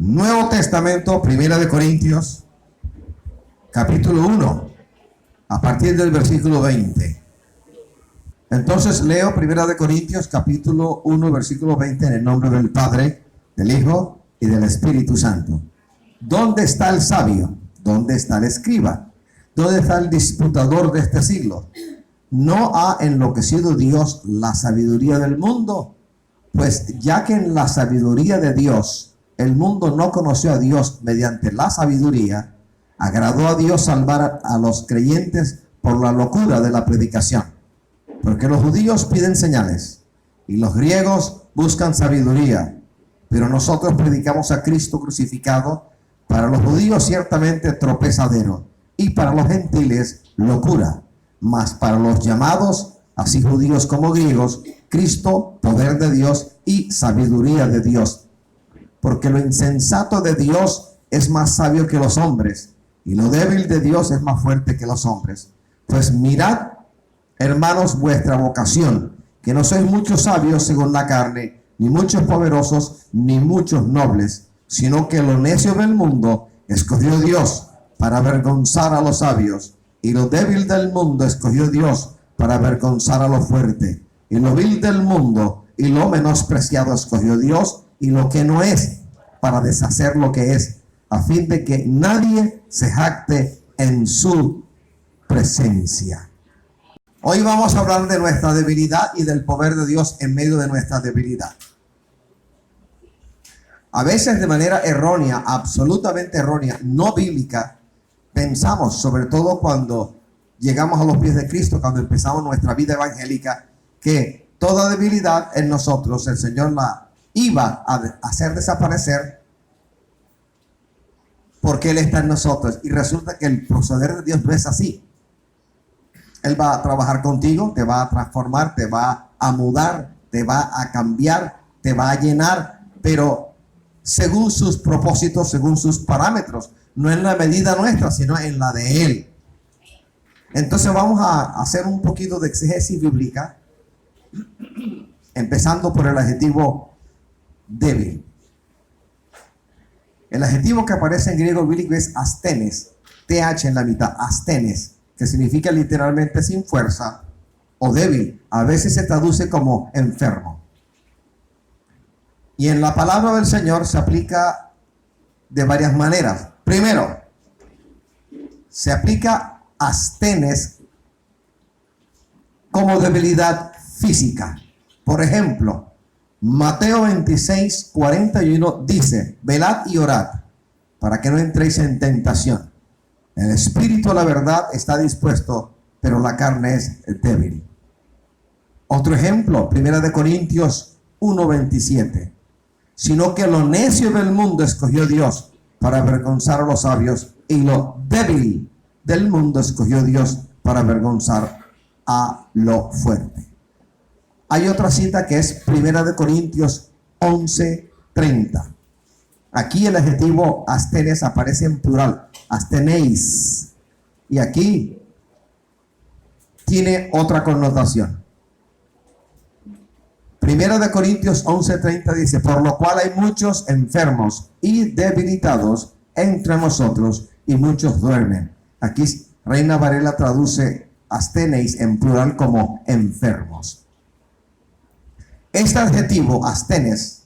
Nuevo Testamento, Primera de Corintios, capítulo 1, a partir del versículo 20. Entonces leo Primera de Corintios, capítulo 1, versículo 20, en el nombre del Padre, del Hijo y del Espíritu Santo. ¿Dónde está el sabio? ¿Dónde está el escriba? ¿Dónde está el disputador de este siglo? ¿No ha enloquecido Dios la sabiduría del mundo? Pues ya que en la sabiduría de Dios el mundo no conoció a Dios mediante la sabiduría, agradó a Dios salvar a los creyentes por la locura de la predicación. Porque los judíos piden señales y los griegos buscan sabiduría, pero nosotros predicamos a Cristo crucificado, para los judíos ciertamente tropezadero y para los gentiles locura, mas para los llamados, así judíos como griegos, Cristo, poder de Dios y sabiduría de Dios. Porque lo insensato de Dios es más sabio que los hombres, y lo débil de Dios es más fuerte que los hombres. Pues mirad, hermanos, vuestra vocación, que no sois muchos sabios según la carne, ni muchos poderosos, ni muchos nobles, sino que lo necio del mundo escogió Dios para avergonzar a los sabios, y lo débil del mundo escogió Dios para avergonzar a lo fuerte, y lo vil del mundo y lo menospreciado escogió Dios, y lo que no es, para deshacer lo que es, a fin de que nadie se jacte en su presencia. Hoy vamos a hablar de nuestra debilidad y del poder de Dios en medio de nuestra debilidad. A veces de manera errónea, absolutamente errónea, no bíblica, pensamos, sobre todo cuando llegamos a los pies de Cristo, cuando empezamos nuestra vida evangélica, que toda debilidad en nosotros el Señor la iba a hacer desaparecer porque Él está en nosotros. Y resulta que el proceder de Dios no es así. Él va a trabajar contigo, te va a transformar, te va a mudar, te va a cambiar, te va a llenar, pero según sus propósitos, según sus parámetros, no en la medida nuestra, sino en la de Él. Entonces vamos a hacer un poquito de exégesis bíblica, empezando por el adjetivo débil. El adjetivo que aparece en griego bíblico es asthenes, TH en la mitad, asthenes, que significa literalmente sin fuerza o débil. A veces se traduce como enfermo. Y en la palabra del Señor se aplica de varias maneras. Primero, se aplica asthenes como debilidad física. Por ejemplo, Mateo 26, 41 dice: velad y orad para que no entréis en tentación. El espíritu a la verdad está dispuesto, pero la carne es débil. Otro ejemplo, 1 Corintios 1, 27. Sino que lo necio del mundo escogió Dios para avergonzar a los sabios, y lo débil del mundo escogió Dios para avergonzar a lo fuerte. Hay otra cita que es 1 Corintios 11:30. Aquí el adjetivo asthenes aparece en plural, astheneis, y aquí tiene otra connotación. 1 Corintios 11:30 dice: por lo cual hay muchos enfermos y debilitados entre nosotros, y muchos duermen. Aquí Reina Varela traduce astheneis en plural como enfermos. Este adjetivo, asthenes,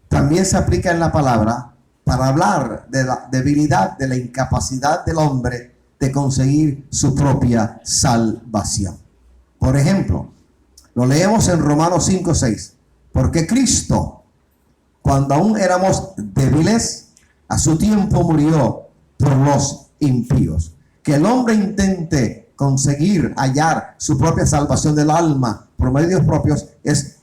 también se aplica en la palabra para hablar de la debilidad, de la incapacidad del hombre de conseguir su propia salvación. Por ejemplo, lo leemos en Romanos 5:6. Porque Cristo, cuando aún éramos débiles, a su tiempo murió por los impíos. Que el hombre intente conseguir hallar su propia salvación del alma por medios propios es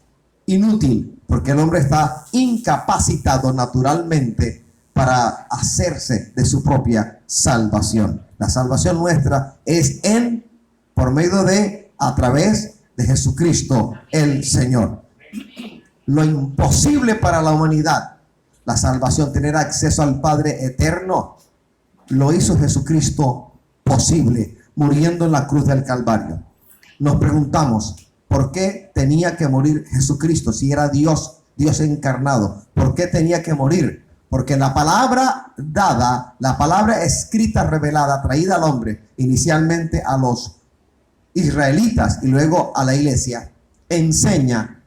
inútil, porque el hombre está incapacitado naturalmente para hacerse de su propia salvación. La salvación nuestra es por medio de, a través de Jesucristo el Señor. Lo imposible para la humanidad, la salvación, tener acceso al Padre eterno, lo hizo Jesucristo posible, muriendo en la cruz del Calvario. Nos preguntamos, ¿por qué tenía que morir Jesucristo si era Dios Dios encarnado. ¿Por qué tenía que morir? Porque la palabra dada, la palabra escrita, revelada, traída al hombre, inicialmente a los israelitas y luego a la iglesia, enseña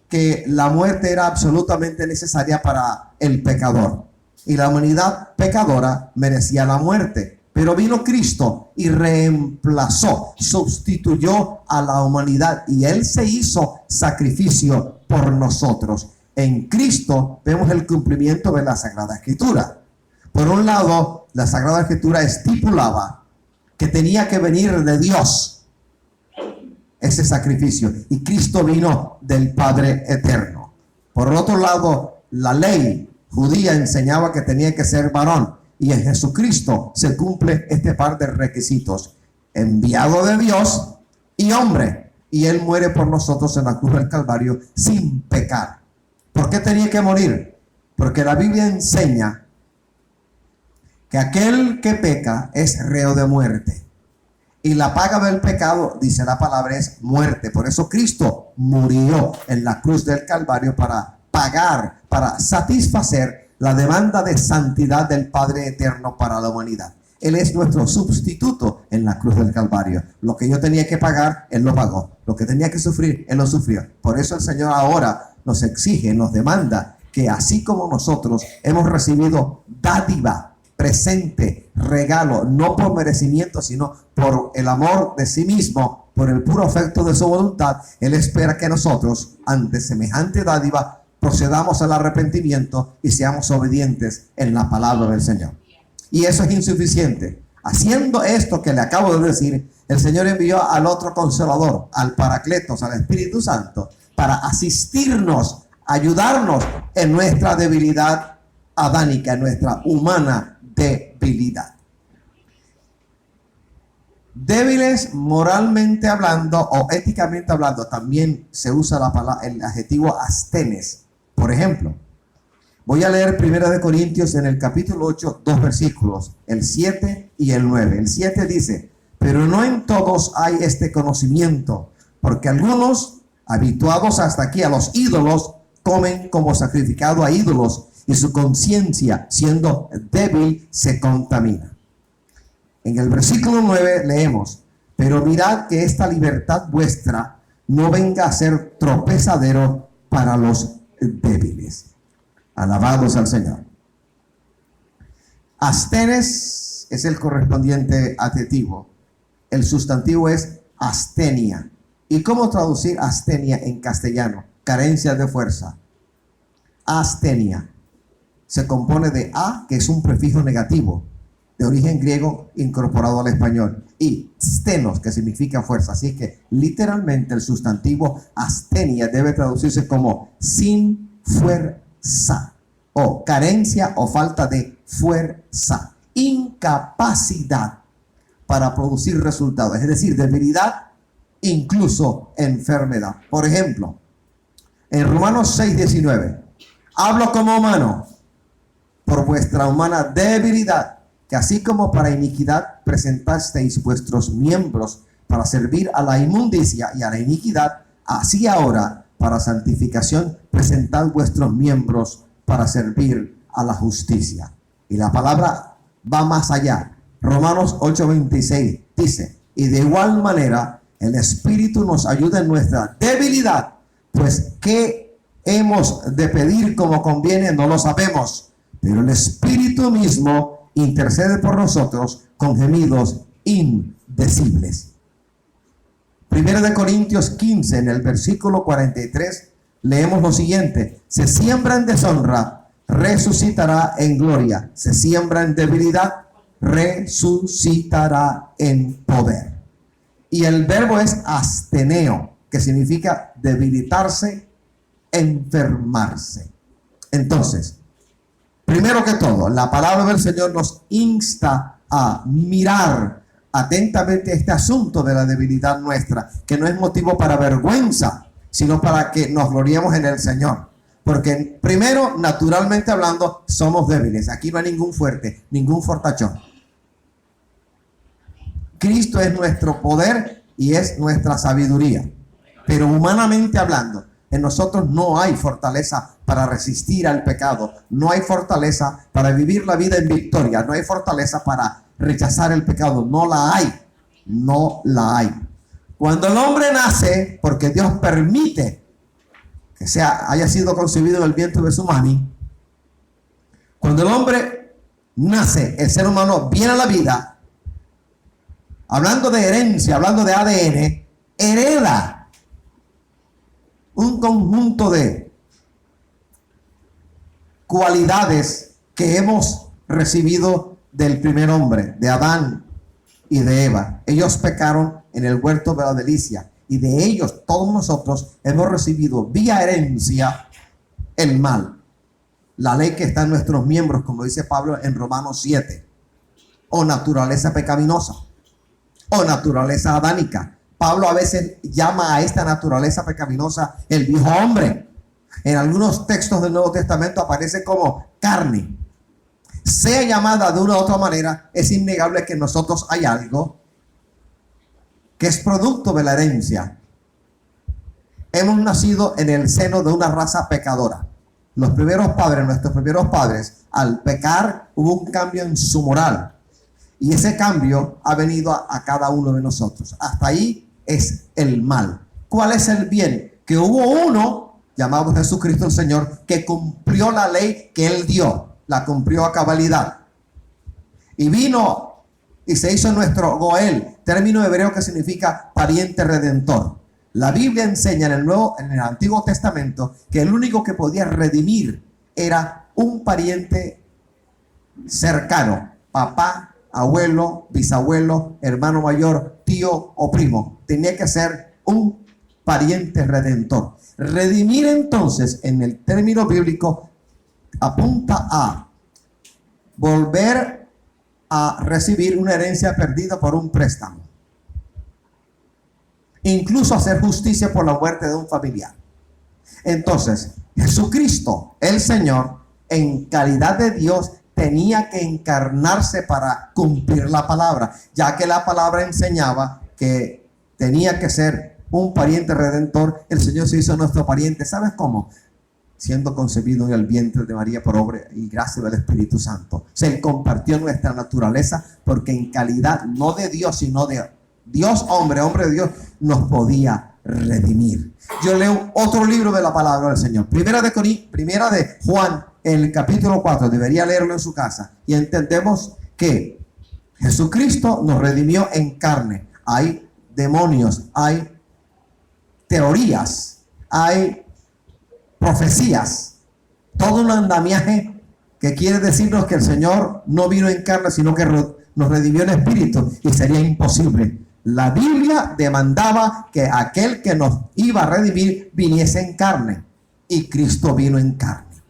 que la muerte era absolutamente necesaria para el pecador. Y la humanidad pecadora merecía la muerte. Pero vino Cristo y reemplazó, sustituyó a la humanidad, y Él se hizo sacrificio por nosotros. En Cristo vemos el cumplimiento de la Sagrada Escritura. Por un lado, la Sagrada Escritura estipulaba que tenía que venir de Dios ese sacrificio, y Cristo vino del Padre eterno. Por otro lado, la ley judía enseñaba que tenía que ser varón, y en Jesucristo se cumple este par de requisitos: enviado de Dios y hombre, y Él muere por nosotros en la cruz del Calvario sin pecar. ¿Por qué tenía que morir? Porque la Biblia enseña que aquel que peca es reo de muerte, y la paga del pecado, dice la palabra, es muerte. Por eso Cristo murió en la cruz del Calvario para pagar, para satisfacer la demanda de santidad del Padre eterno para la humanidad. Él es nuestro sustituto en la cruz del Calvario. Lo que yo tenía que pagar, Él lo pagó. Lo que tenía que sufrir, Él lo sufrió. Por eso el Señor ahora nos exige, nos demanda que así como nosotros hemos recibido dádiva, presente, regalo, no por merecimiento, sino por el amor de sí mismo, por el puro afecto de su voluntad, Él espera que nosotros, ante semejante dádiva, procedamos al arrepentimiento y seamos obedientes en la palabra del Señor. Y eso es insuficiente. Haciendo esto que le acabo de decir, el Señor envió al otro Consolador, al Paracletos, al Espíritu Santo, para asistirnos, ayudarnos en nuestra debilidad adánica, en nuestra humana debilidad. Débiles moralmente hablando o éticamente hablando, también se usa el adjetivo astenes. Por ejemplo, voy a leer 1 Corintios en el capítulo 8, 2 versículos, el 7 y el 9. El 7 dice: pero no en todos hay este conocimiento, porque algunos, habituados hasta aquí a los ídolos, comen como sacrificado a ídolos, y su conciencia, siendo débil, se contamina. En el versículo 9 leemos: pero mirad que esta libertad vuestra no venga a ser tropezadero para los débiles. Alabados al Señor. Astenes es el correspondiente adjetivo. El sustantivo es astenia. ¿Y cómo traducir astenia en castellano? Carencia de fuerza. Astenia se compone de a, que es un prefijo negativo de origen griego incorporado al español, y stenos, que significa fuerza. Así que literalmente el sustantivo astenia debe traducirse como sin fuerza, o carencia o falta de fuerza, incapacidad para producir resultados, es decir, debilidad, incluso enfermedad. Por ejemplo, en Romanos 6:19, hablo como humano por vuestra humana debilidad, que así como para iniquidad presentasteis vuestros miembros para servir a la inmundicia y a la iniquidad, así ahora para santificación presentad vuestros miembros para servir a la justicia. Y la palabra va más allá. Romanos 8:26 dice: y de igual manera el Espíritu nos ayuda en nuestra debilidad, pues qué hemos de pedir como conviene no lo sabemos, pero el Espíritu mismo intercede por nosotros con gemidos indecibles. 1 Corintios 15, en el versículo 43, leemos lo siguiente: se siembra en deshonra, resucitará en gloria; se siembra en debilidad, resucitará en poder. Y el verbo es asteneo, que significa debilitarse, enfermarse. Entonces, primero que todo, la palabra del Señor nos insta a mirar atentamente este asunto de la debilidad nuestra, que no es motivo para vergüenza, sino para que nos gloriemos en el Señor. Porque primero, naturalmente hablando, somos débiles. Aquí no hay ningún fuerte, ningún fortachón. Cristo es nuestro poder y es nuestra sabiduría. Pero humanamente hablando, en nosotros no hay fortaleza para resistir al pecado. No hay fortaleza para vivir la vida en victoria. No hay fortaleza para rechazar el pecado. No la hay. No la hay. Cuando el hombre nace, porque Dios permite que haya sido concebido en el vientre de su mami, cuando el hombre nace, el ser humano viene a la vida, hablando de herencia, hablando de ADN, hereda un conjunto de cualidades que hemos recibido del primer hombre, de Adán y de Eva. Ellos pecaron en el huerto de la delicia, y de ellos todos nosotros hemos recibido vía herencia el mal, la ley que está en nuestros miembros, como dice Pablo en Romanos 7, o naturaleza pecaminosa, o naturaleza adánica. Pablo a veces llama a esta naturaleza pecaminosa el viejo hombre. En algunos textos del Nuevo Testamento aparece como carne. Sea llamada de una u otra manera, es innegable que en nosotros hay algo que es producto de la herencia. Hemos nacido en el seno de una raza pecadora. Nuestros primeros padres, al pecar, hubo un cambio en su moral. Y ese cambio ha venido a cada uno de nosotros. Hasta ahí es el mal. ¿Cuál es el bien? Que hubo uno, llamado Jesucristo el Señor, que cumplió la ley que Él dio. La cumplió a cabalidad. Y vino y se hizo nuestro Goel, término hebreo que significa pariente redentor. La Biblia enseña en el Antiguo Testamento que el único que podía redimir era un pariente cercano, papá, abuelo, bisabuelo, hermano mayor, tío o primo. Tenía que ser un pariente redentor. Redimir, entonces, en el término bíblico, apunta a volver a recibir una herencia perdida por un préstamo. Incluso hacer justicia por la muerte de un familiar. Entonces, Jesucristo, el Señor, en calidad de Dios, tenía que encarnarse para cumplir la palabra, ya que la palabra enseñaba que tenía que ser un pariente redentor. El Señor se hizo nuestro pariente. ¿Sabes cómo? Siendo concebido en el vientre de María por obra y gracia del Espíritu Santo. Se compartió nuestra naturaleza, porque en calidad no de Dios, sino de Dios hombre de Dios, nos podía redimir. Yo leo otro libro de la palabra del Señor. Primera de Juan, en el capítulo 4. Debería leerlo en su casa. Y entendemos que Jesucristo nos redimió en carne. Hay demonios, hay teorías, hay profecías, todo un andamiaje que quiere decirnos que el Señor no vino en carne, sino que nos redimió en espíritu, y sería imposible. La Biblia demandaba que aquel que nos iba a redimir viniese en carne, y Cristo vino en carne.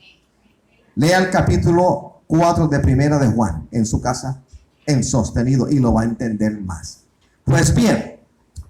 Lea el capítulo 4 de Primera de Juan en su casa, en sostenido, y lo va a entender más. Pues bien,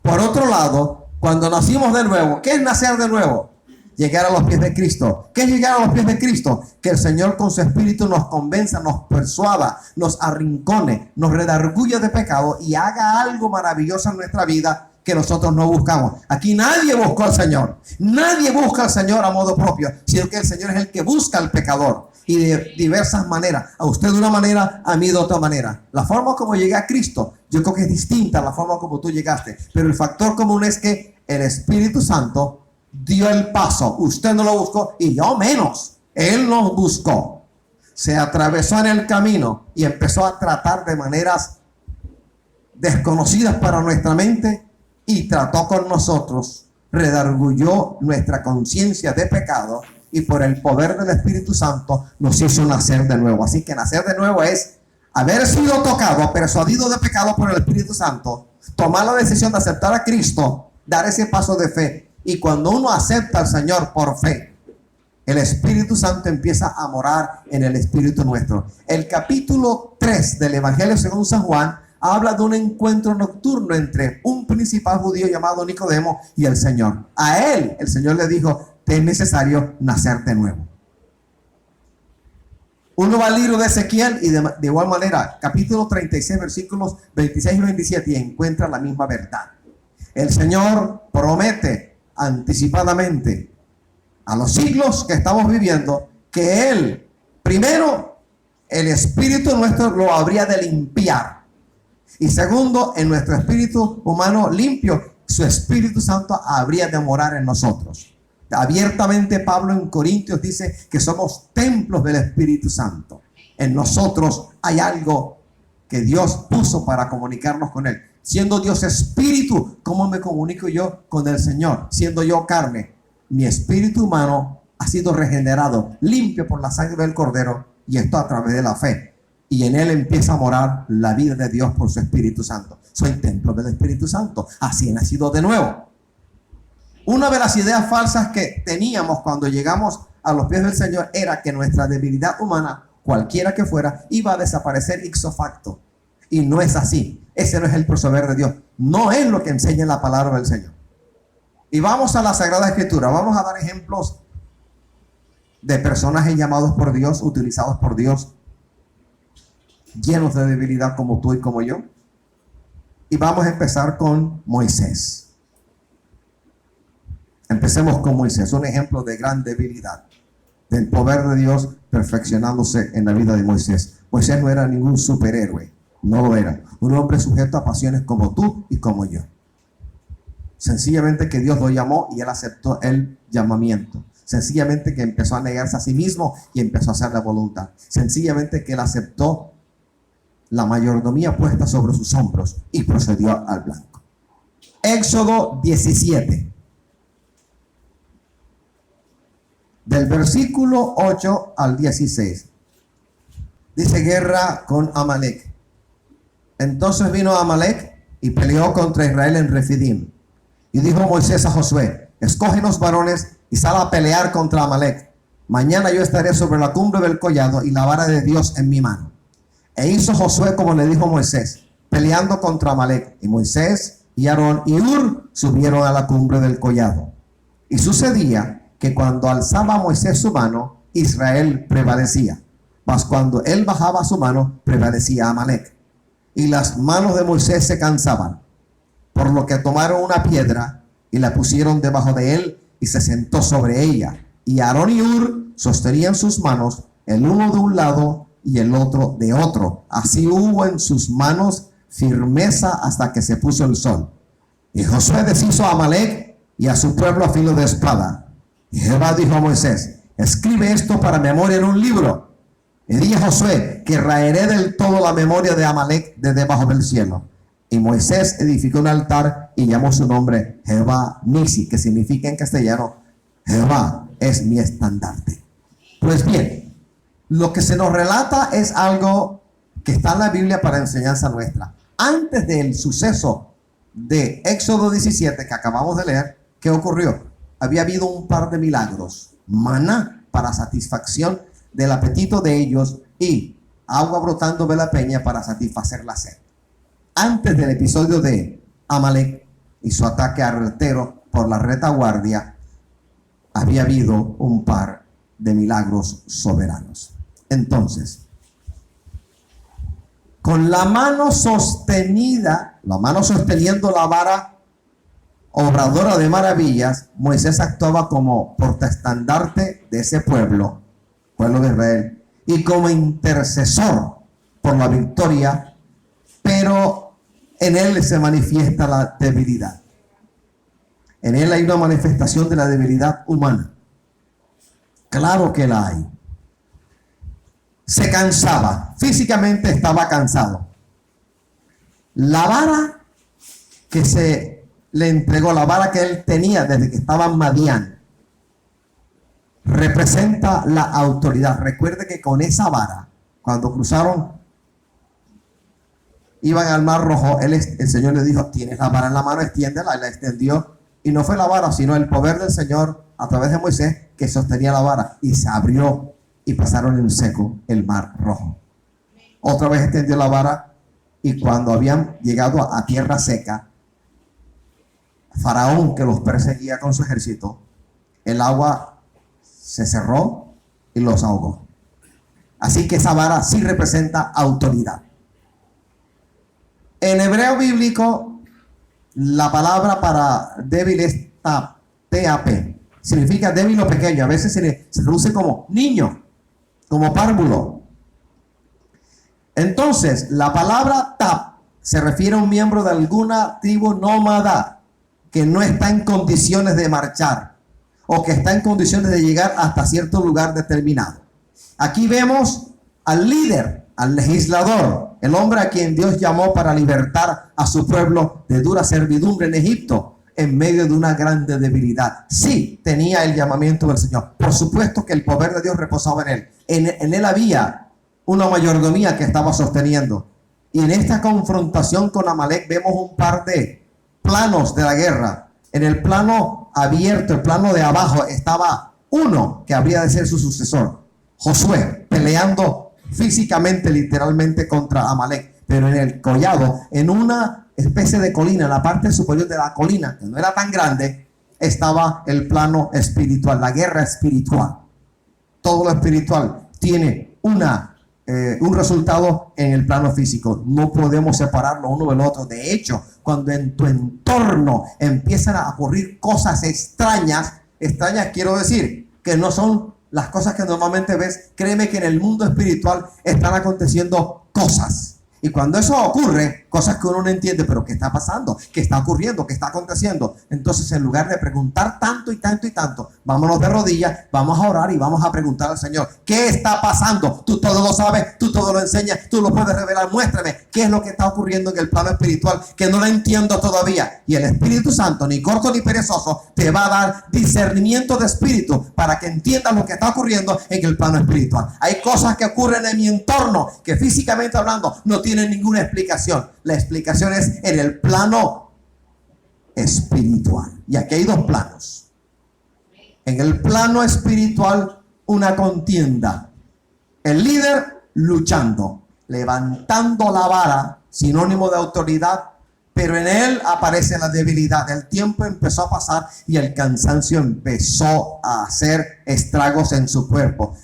por otro lado, cuando nacimos de nuevo, ¿qué es nacer de nuevo? Llegar a los pies de Cristo. ¿Qué es llegar a los pies de Cristo? Que el Señor con su Espíritu nos convenza, nos persuada, nos arrincone, nos redarguya de pecado y haga algo maravilloso en nuestra vida que nosotros no buscamos. Aquí nadie buscó al Señor. Nadie busca al Señor a modo propio, sino que el Señor es el que busca al pecador. Y de diversas maneras. A usted de una manera, a mí de otra manera. La forma como llegué a Cristo, yo creo que es distinta a la forma como tú llegaste. Pero el factor común es que el Espíritu Santo dio el paso. Usted no lo buscó y yo menos. Él nos buscó. Se atravesó en el camino y empezó a tratar de maneras desconocidas para nuestra mente, y trató con nosotros, redarguyó nuestra conciencia de pecado, y por el poder del Espíritu Santo nos hizo nacer de nuevo. Así que nacer de nuevo es haber sido tocado, persuadido de pecado por el Espíritu Santo, tomar la decisión de aceptar a Cristo, dar ese paso de fe. Y cuando uno acepta al Señor por fe, el Espíritu Santo empieza a morar en el espíritu nuestro. El capítulo 3 del Evangelio según San Juan habla de un encuentro nocturno entre un principal judío llamado Nicodemo y el Señor. A él, el Señor le dijo: te es necesario nacer de nuevo. Uno va al libro de Ezequiel y de igual manera, capítulo 36, versículos 26 y 27, y encuentra la misma verdad. El Señor promete anticipadamente a los siglos que estamos viviendo, que Él, primero, el espíritu nuestro lo habría de limpiar. Y segundo, en nuestro espíritu humano limpio, su Espíritu Santo habría de morar en nosotros. Abiertamente Pablo en Corintios dice que somos templos del Espíritu Santo. En nosotros hay algo que Dios puso para comunicarnos con Él. Siendo Dios espíritu, ¿cómo me comunico yo con el Señor? Siendo yo carne, mi espíritu humano ha sido regenerado, limpio por la sangre del Cordero, y esto a través de la fe. Y en Él empieza a morar la vida de Dios por su Espíritu Santo. Soy templo del Espíritu Santo. Así he nacido de nuevo. Una de las ideas falsas que teníamos cuando llegamos a los pies del Señor era que nuestra debilidad humana, cualquiera que fuera, iba a desaparecer ipso facto. Y no es así. Ese no es el proceder de Dios. No es lo que enseña la palabra del Señor. Y vamos a la Sagrada Escritura. Vamos a dar ejemplos de personajes llamados por Dios, utilizados por Dios, llenos de debilidad como tú y como yo. Y vamos a empezar con Moisés. Empecemos con Moisés, un ejemplo de gran debilidad, del poder de Dios perfeccionándose en la vida de Moisés. Moisés no era ningún superhéroe, no lo era. Un hombre sujeto a pasiones como tú y como yo. Sencillamente que Dios lo llamó y él aceptó el llamamiento. Sencillamente que empezó a negarse a sí mismo y empezó a hacer la voluntad. Sencillamente que él aceptó la mayordomía puesta sobre sus hombros y procedió al blanco. Éxodo 17. Del versículo 8 al 16. Dice: guerra con Amalek. Entonces vino Amalek y peleó contra Israel en Refidim. Y dijo Moisés a Josué: escógenos varones y sal a pelear contra Amalek. Mañana yo estaré sobre la cumbre del collado y la vara de Dios en mi mano. E hizo Josué como le dijo Moisés, peleando contra Amalek. Y Moisés y Aarón y Hur subieron a la cumbre del collado. Y sucedía que cuando alzaba Moisés su mano, Israel prevalecía. Mas cuando él bajaba su mano, prevalecía Amalek. Y las manos de Moisés se cansaban, por lo que tomaron una piedra y la pusieron debajo de él y se sentó sobre ella. Y Aarón y Hur sostenían sus manos, el uno de un lado y el otro de otro. Así hubo en sus manos firmeza hasta que se puso el sol. Y Josué deshizo a Amalek y a su pueblo a filo de espada. Y Jehová dijo a Moisés: escribe esto para memoria en un libro. Y dije a Josué que raeré del todo la memoria de Amalek de debajo del cielo. Y Moisés edificó un altar y llamó su nombre Jehová Nisi, que significa en castellano: Jehová es mi estandarte. Pues bien, lo que se nos relata es algo que está en la Biblia para enseñanza nuestra. Antes del suceso de Éxodo 17 que acabamos de leer, ¿qué ocurrió? Había habido un par de milagros: maná para satisfacción del apetito de ellos y agua brotando de la peña para satisfacer la sed. Antes del episodio de Amalek y su ataque artero por la retaguardia, había habido un par de milagros soberanos. Entonces, con la mano sostenida, la mano sosteniendo la vara obradora de maravillas, Moisés actuaba como portaestandarte de ese pueblo de Israel, y como intercesor por la victoria, pero en él se manifiesta la debilidad. En él hay una manifestación de la debilidad humana. Claro que la hay. Se cansaba, físicamente estaba cansado. La vara que se le entregó, la vara que él tenía desde que estaba en Madián, representa la autoridad. Recuerde que con esa vara, cuando cruzaron, iban al Mar Rojo, el Señor le dijo: tienes la vara en la mano, extiéndela. Y la extendió, y no fue la vara, sino el poder del Señor a través de Moisés, que sostenía la vara, y se abrió y pasaron en seco el Mar Rojo. Otra vez extendió la vara, y cuando habían llegado a tierra seca, Faraón, que los perseguía con su ejército, el agua se cerró y los ahogó. Así que esa vara sí representa autoridad. En hebreo bíblico, la palabra para débil es TAP. significa débil o pequeño. A veces se traduce como niño, como párvulo. Entonces, la palabra tab se refiere a un miembro de alguna tribu nómada que no está en condiciones de marchar o que está en condiciones de llegar hasta cierto lugar determinado. Aquí vemos al líder, al legislador, el hombre a quien Dios llamó para libertar a su pueblo de dura servidumbre en Egipto, en medio de una grande debilidad. Sí, tenía el llamamiento del Señor. Por supuesto que el poder de Dios reposaba en él. En él había una mayordomía que estaba sosteniendo. Y en esta confrontación con Amalek vemos un par de planos de la guerra. En el plano abierto, el plano de abajo, estaba uno que habría de ser su sucesor, Josué, peleando físicamente, literalmente contra Amalek. Pero en el collado, en una especie de colina, en la parte superior de la colina, que no era tan grande, estaba el plano espiritual, la guerra espiritual. Todo lo espiritual tiene un resultado en el plano físico. No podemos separarlo uno del otro. De hecho, cuando en tu entorno empiezan a ocurrir cosas extrañas quiero decir, que no son las cosas que normalmente ves, créeme que en el mundo espiritual están aconteciendo cosas. Y cuando eso ocurre, cosas que uno no entiende, pero ¿qué está pasando? ¿Qué está ocurriendo? ¿Qué está aconteciendo? Entonces, en lugar de preguntar tanto y tanto y tanto, vámonos de rodillas, vamos a orar y vamos a preguntar al Señor, ¿qué está pasando? Tú todo lo sabes, tú todo lo enseñas, tú lo puedes revelar. Muéstrame qué es lo que está ocurriendo en el plano espiritual, que no lo entiendo todavía. Y el Espíritu Santo, ni corto ni perezoso, te va a dar discernimiento de espíritu para que entiendas lo que está ocurriendo en el plano espiritual. Hay cosas que ocurren en mi entorno que físicamente hablando no tienen ninguna explicación. La explicación es en el plano espiritual. Y aquí hay dos planos. En el plano espiritual, una contienda. El líder luchando, levantando la vara, sinónimo de autoridad, pero en él aparece la debilidad. El tiempo empezó a pasar y el cansancio empezó a hacer estragos en su cuerpo.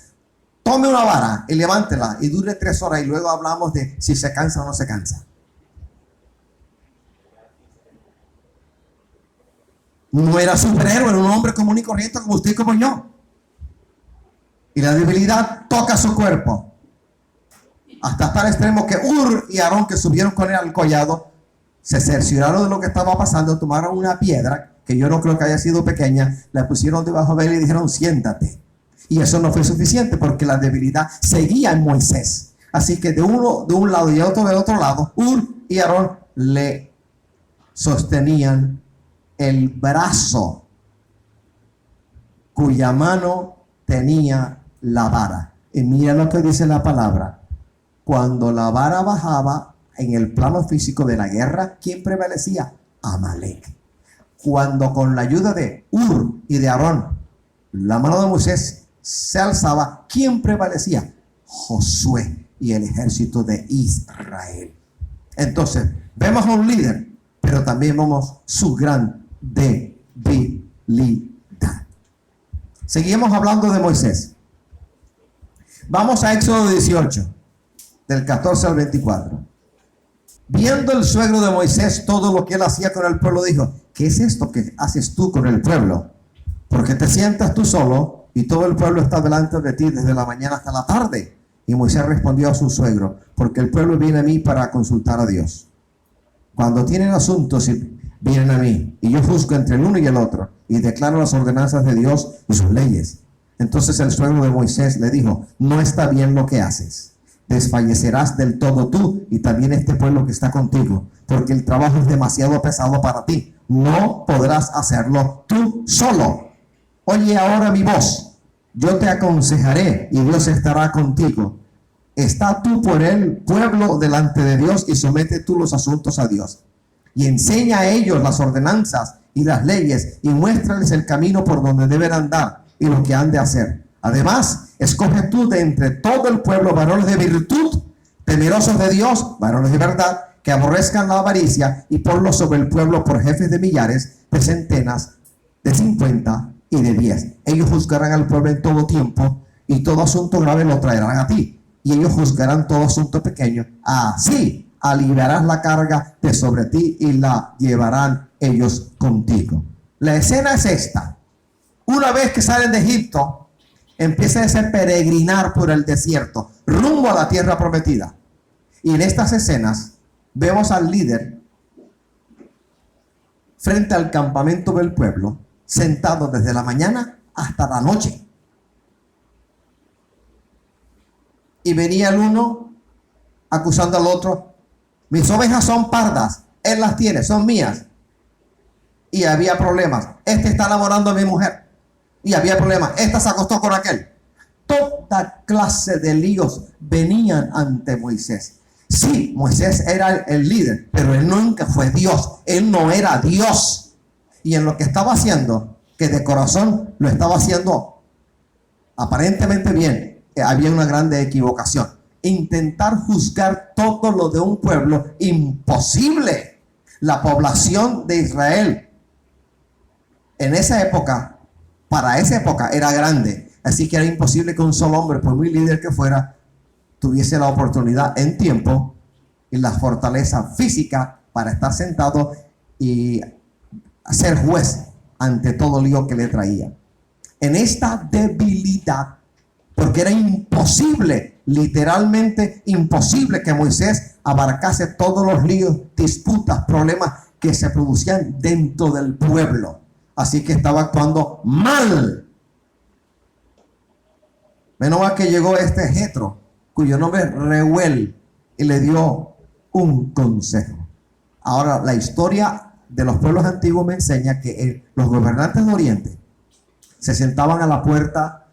Tome una vara y levántela y dure 3 horas y luego hablamos de si se cansa o no se cansa. No era superhéroe, era un hombre común y corriente como usted y como yo. Y la debilidad toca su cuerpo. Hasta tal extremo que Ur y Aarón, que subieron con él al collado, se cercioraron de lo que estaba pasando, tomaron una piedra, que yo no creo que haya sido pequeña, la pusieron debajo de él y dijeron, siéntate. Y eso no fue suficiente porque la debilidad seguía en Moisés. Así que de un lado y otro del otro lado, Ur y Aarón le sostenían el brazo cuya mano tenía la vara. Y mira lo que dice la palabra. Cuando la vara bajaba en el plano físico de la guerra, ¿quién prevalecía? Amalek. Cuando con la ayuda de Ur y de Aarón, la mano de Moisés se alzaba, ¿quién prevalecía? Josué y el ejército de Israel. Entonces, vemos a un líder, pero también vemos su gran debilidad. Seguimos hablando de Moisés. Vamos a Éxodo 18, del 14 al 24. Viendo el suegro de Moisés todo lo que él hacía con el pueblo, dijo, ¿qué es esto que haces tú con el pueblo? Porque te sientas tú solo y todo el pueblo está delante de ti desde la mañana hasta la tarde. Y Moisés respondió a su suegro, porque el pueblo viene a mí para consultar a Dios. Cuando tienen asuntos, vienen a mí, y yo juzgo entre el uno y el otro, y declaro las ordenanzas de Dios y sus leyes. Entonces el suegro de Moisés le dijo, no está bien lo que haces. Desfallecerás del todo tú y también este pueblo que está contigo, porque el trabajo es demasiado pesado para ti. No podrás hacerlo tú solo. Oye ahora mi voz, yo te aconsejaré y Dios estará contigo. Está tú por el pueblo delante de Dios y somete tú los asuntos a Dios. Y enseña a ellos las ordenanzas y las leyes y muéstrales el camino por donde deben andar y lo que han de hacer. Además, escoge tú de entre todo el pueblo varones de virtud, temerosos de Dios, varones de verdad, que aborrezcan la avaricia, y ponlos sobre el pueblo por jefes de millares, de centenas, de 50 y de 10. Ellos juzgarán al pueblo en todo tiempo, y todo asunto grave lo traerán a ti, y ellos juzgarán todo asunto pequeño. Así aliviarás la carga de sobre ti y la llevarán ellos contigo. La escena es esta. una vez que salen de Egipto, empiezan a peregrinar por el desierto, rumbo a la tierra prometida. Y en estas escenas vemos al líder frente al campamento del pueblo, sentado desde la mañana hasta la noche. Y venía el uno acusando al otro: mis ovejas son pardas, él las tiene, son mías. Y había problemas. Este está enamorando a mi mujer. Y había problemas. Esta se acostó con aquel. Toda clase de líos venían ante Moisés. Sí, Moisés era el líder, pero él nunca fue Dios. Él no era Dios. Y en lo que estaba haciendo, que de corazón lo estaba haciendo aparentemente bien, había una grande equivocación. Intentar juzgar todo lo de un pueblo, imposible. La población de Israel en esa época, para esa época, era grande. Así que era imposible que un solo hombre, por muy líder que fuera, tuviese la oportunidad en tiempo y la fortaleza física para estar sentado y ser juez ante todo lío que le traía. En esta debilidad, porque era imposible, literalmente imposible, que Moisés abarcase todos los líos, disputas, problemas que se producían dentro del pueblo. Así que estaba actuando mal. Menos mal que llegó este Jetro, cuyo nombre es Reuel, y le dio un consejo. Ahora, la historia de los pueblos antiguos me enseña que los gobernantes de Oriente se sentaban a la puerta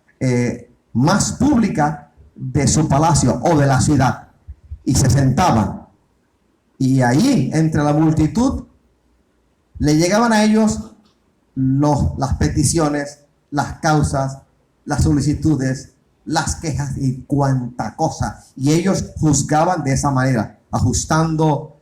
más pública de su palacio o de la ciudad, y se sentaban, y allí entre la multitud le llegaban a ellos las peticiones, las causas, las solicitudes, las quejas y cuanta cosa, y ellos juzgaban de esa manera, ajustando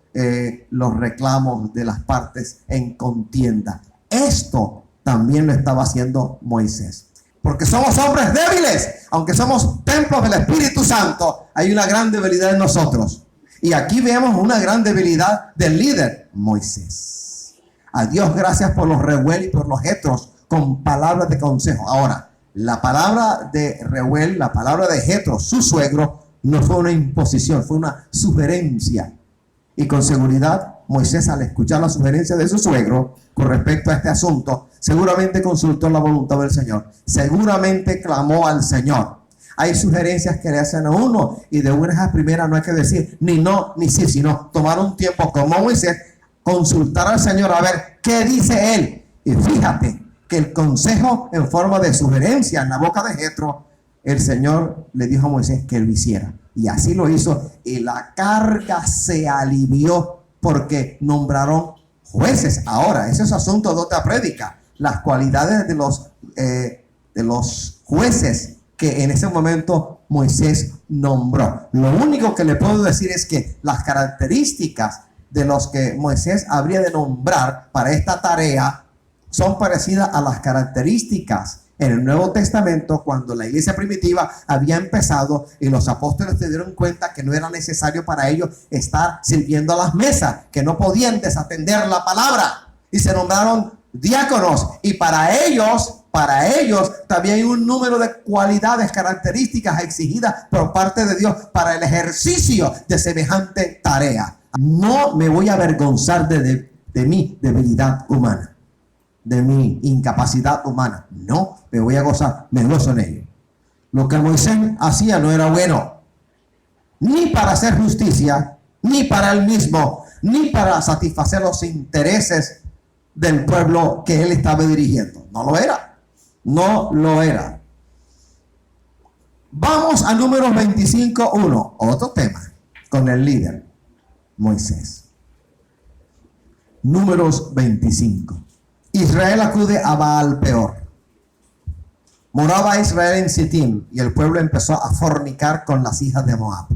los reclamos de las partes en contienda. Esto también lo estaba haciendo Moisés, porque somos hombres débiles. Aunque somos templos del Espíritu Santo, hay una gran debilidad en nosotros, y aquí vemos una gran debilidad del líder Moisés. A Dios gracias por los Reuel y por los Jetros con palabras de consejo. Ahora, la palabra de Reuel, la palabra de Jetro, su suegro, no fue una imposición, fue una sugerencia. Y con seguridad, Moisés, al escuchar la sugerencia de su suegro con respecto a este asunto, seguramente consultó la voluntad del Señor. Seguramente clamó al Señor. Hay sugerencias que le hacen a uno, y de buenas a primeras no hay que decir ni no ni sí, sino tomar un tiempo como Moisés, consultar al Señor a ver qué dice él. Y fíjate que el consejo en forma de sugerencia en la boca de Jetro, el Señor le dijo a Moisés que lo hiciera, y así lo hizo, y la carga se alivió porque nombraron jueces. Ahora, ese es asunto de otra prédica, las cualidades de los jueces que en ese momento Moisés nombró. Lo único que le puedo decir es que las características de los que Moisés habría de nombrar para esta tarea son parecidas a las características en el Nuevo Testamento, cuando la iglesia primitiva había empezado y los apóstoles se dieron cuenta que no era necesario para ellos estar sirviendo a las mesas, que no podían desatender la palabra, y se nombraron diáconos. Y para ellos también hay un número de cualidades, características exigidas por parte de Dios para el ejercicio de semejante tarea. No me voy a avergonzar de mi debilidad humana, de mi incapacidad humana. No, me voy a gozar, me gozo en ello. Lo que Moisés hacía no era bueno, ni para hacer justicia, ni para él mismo, ni para satisfacer los intereses del pueblo que él estaba dirigiendo. No lo era, no lo era. Vamos a Números 25:1, otro tema con el líder Moisés. Números 25. Israel acude a Baal Peor. Moraba Israel en Sittim, y el pueblo empezó a fornicar con las hijas de Moab,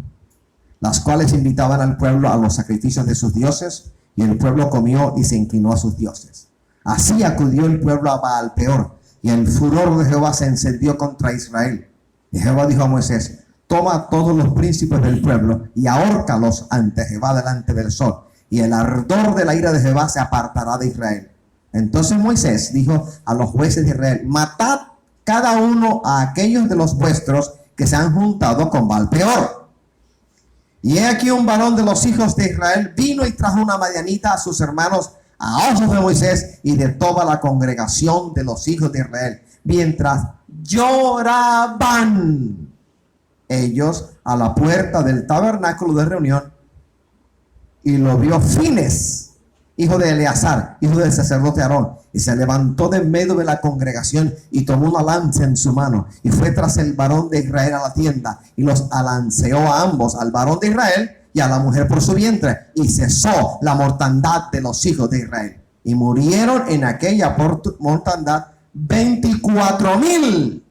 las cuales invitaban al pueblo a los sacrificios de sus dioses, y el pueblo comió y se inclinó a sus dioses. Así acudió el pueblo a Baal Peor, y el furor de Jehová se encendió contra Israel. Y Jehová dijo a Moisés: toma a todos los príncipes del pueblo y ahórcalos ante Jehová delante del sol, y el ardor de la ira de Jehová se apartará de Israel. Entonces Moisés dijo a los jueces de Israel: matad cada uno a aquellos de los vuestros que se han juntado con Baal-peor. Y he aquí un varón de los hijos de Israel vino y trajo una madianita a sus hermanos a ojos de Moisés y de toda la congregación de los hijos de Israel, mientras lloraban ellos a la puerta del tabernáculo de reunión. Y lo vio Fines, hijo de Eleazar, hijo del sacerdote Aarón, y se levantó de en medio de la congregación y tomó una lanza en su mano y fue tras el varón de Israel a la tienda y los alanceó a ambos, al varón de Israel y a la mujer por su vientre, y cesó la mortandad de los hijos de Israel. Y murieron en aquella mortandad 24,000.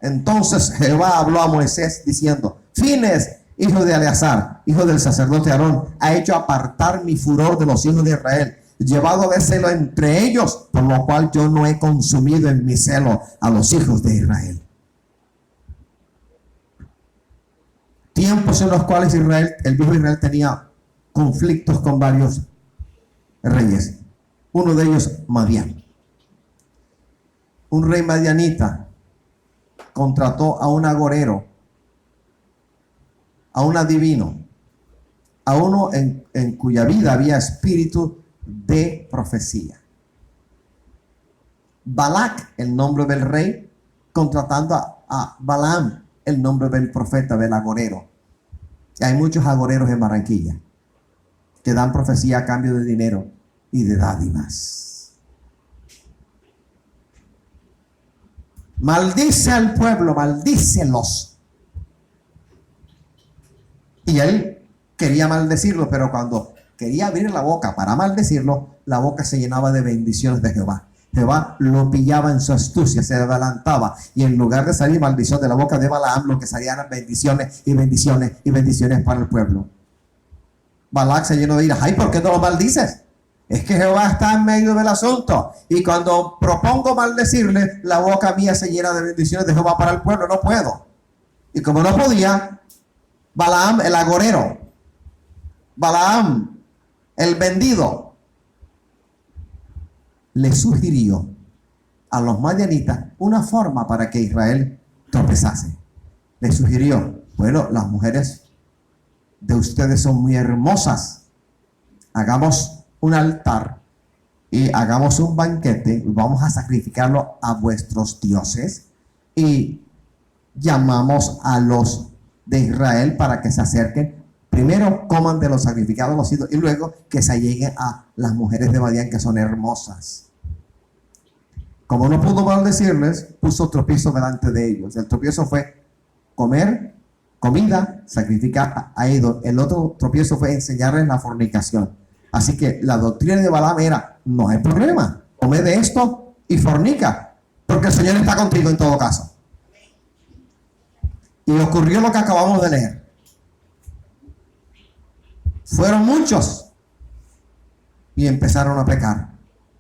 Entonces Jehová habló a Moisés diciendo: Fines, hijo de Eleazar, hijo del sacerdote Aarón, ha hecho apartar mi furor de los hijos de Israel, llevado de celo entre ellos, por lo cual yo no he consumido en mi celo a los hijos de Israel. Tiempos en los cuales Israel, el viejo Israel, tenía conflictos con varios reyes. Uno de ellos, Madián. Un rey madianita contrató a un agorero, a un adivino, a uno en cuya vida había espíritu de profecía. Balac, el nombre del rey, contratando a Balaam, el nombre del profeta, del agorero. Y hay muchos agoreros en Barranquilla que dan profecía a cambio de dinero y de dádivas. Maldice al pueblo, maldícelos. Y él quería maldecirlo, pero cuando quería abrir la boca para maldecirlo, la boca se llenaba de bendiciones de Jehová. Jehová lo pillaba en su astucia, se adelantaba, y en lugar de salir maldición de la boca de Balaam, lo que salían eran bendiciones y bendiciones y bendiciones para el pueblo. Balac se llenó de ira. Ay, ¿por qué no lo maldices? Es que Jehová está en medio del asunto, y cuando propongo maldecirle, la boca mía se llena de bendiciones de Jehová para el pueblo. No puedo. Y como no podía, Balaam, el agorero, Balaam, el vendido, le sugirió a los madianitas una forma para que Israel tropezase. Le sugirió: bueno, las mujeres de ustedes son muy hermosas, hagamos un altar y hagamos un banquete y vamos a sacrificarlo a vuestros dioses, y llamamos a los de Israel para que se acerquen. Primero coman de los sacrificados los ídolos y luego que se lleguen a las mujeres de Madián, que son hermosas. Como no pudo maldecirles, puso tropiezo delante de ellos. El tropiezo fue comer comida, sacrificar a ídolos. El otro tropiezo fue enseñarles la fornicación. Así que la doctrina de Balaam era: no hay problema, come de esto y fornica, porque el Señor está contigo en todo caso. Y ocurrió lo que acabamos de leer. Fueron muchos y empezaron a pecar,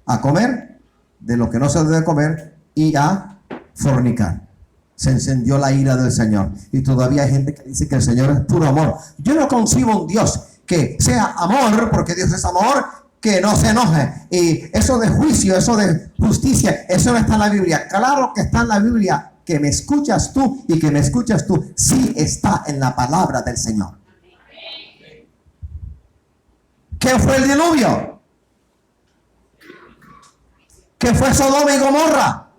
a comer de lo que no se debe comer y a fornicar. Se encendió la ira del Señor, y todavía hay gente que dice que el Señor es puro amor. Yo no concibo un Dios que sea amor, porque Dios es amor, que no se enoje. Y eso de juicio, eso de justicia, eso no está en la Biblia. Claro que está en la Biblia. Que me escuchas tú y que me escuchas tú, sí está en la palabra del Señor. ¿Qué fue el diluvio? ¿Qué fue Sodoma y Gomorra?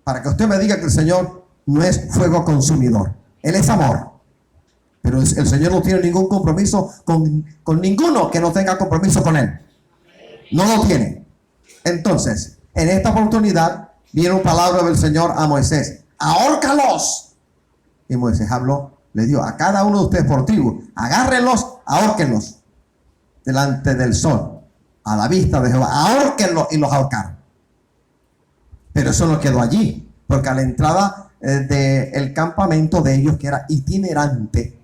Para que usted me diga que el Señor no es fuego consumidor. Él es amor. Pero el Señor no tiene ningún compromiso con ninguno que no tenga compromiso con Él. No lo tiene. Entonces, en esta oportunidad vieron palabra del Señor a Moisés: ahórcalos. Y Moisés habló, le dio a cada uno de ustedes por tribu: agárrenlos, ahórquenlos delante del sol, a la vista de Jehová, ahórquenlos. Y los ahorcaron. Pero eso no quedó allí, porque a la entrada del campamento de ellos, que era itinerante,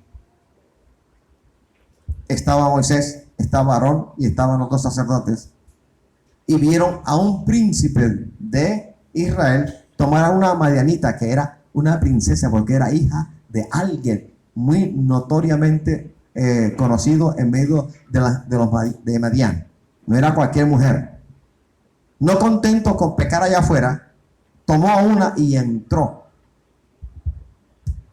estaba Moisés, estaba Aarón y estaban los dos sacerdotes, y vieron a un príncipe de Israel tomar a una madianita que era una princesa, porque era hija de alguien muy notoriamente conocido en medio de Madián. No era cualquier mujer. No contento con pecar allá afuera, tomó a una y entró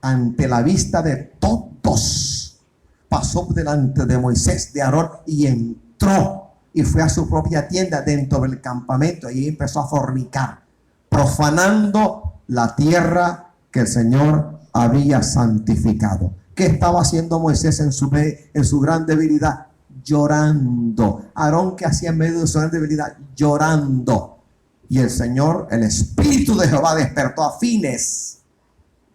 ante la vista de todos. Pasó delante de Moisés, de Aarón, y entró y fue a su propia tienda dentro del campamento y empezó a fornicar, profanando la tierra que el Señor había santificado. ¿Qué estaba haciendo Moisés en su gran debilidad? Llorando. Aarón, ¿qué hacía en medio de su gran debilidad? Llorando. Y el Señor, el Espíritu de Jehová despertó a Fines.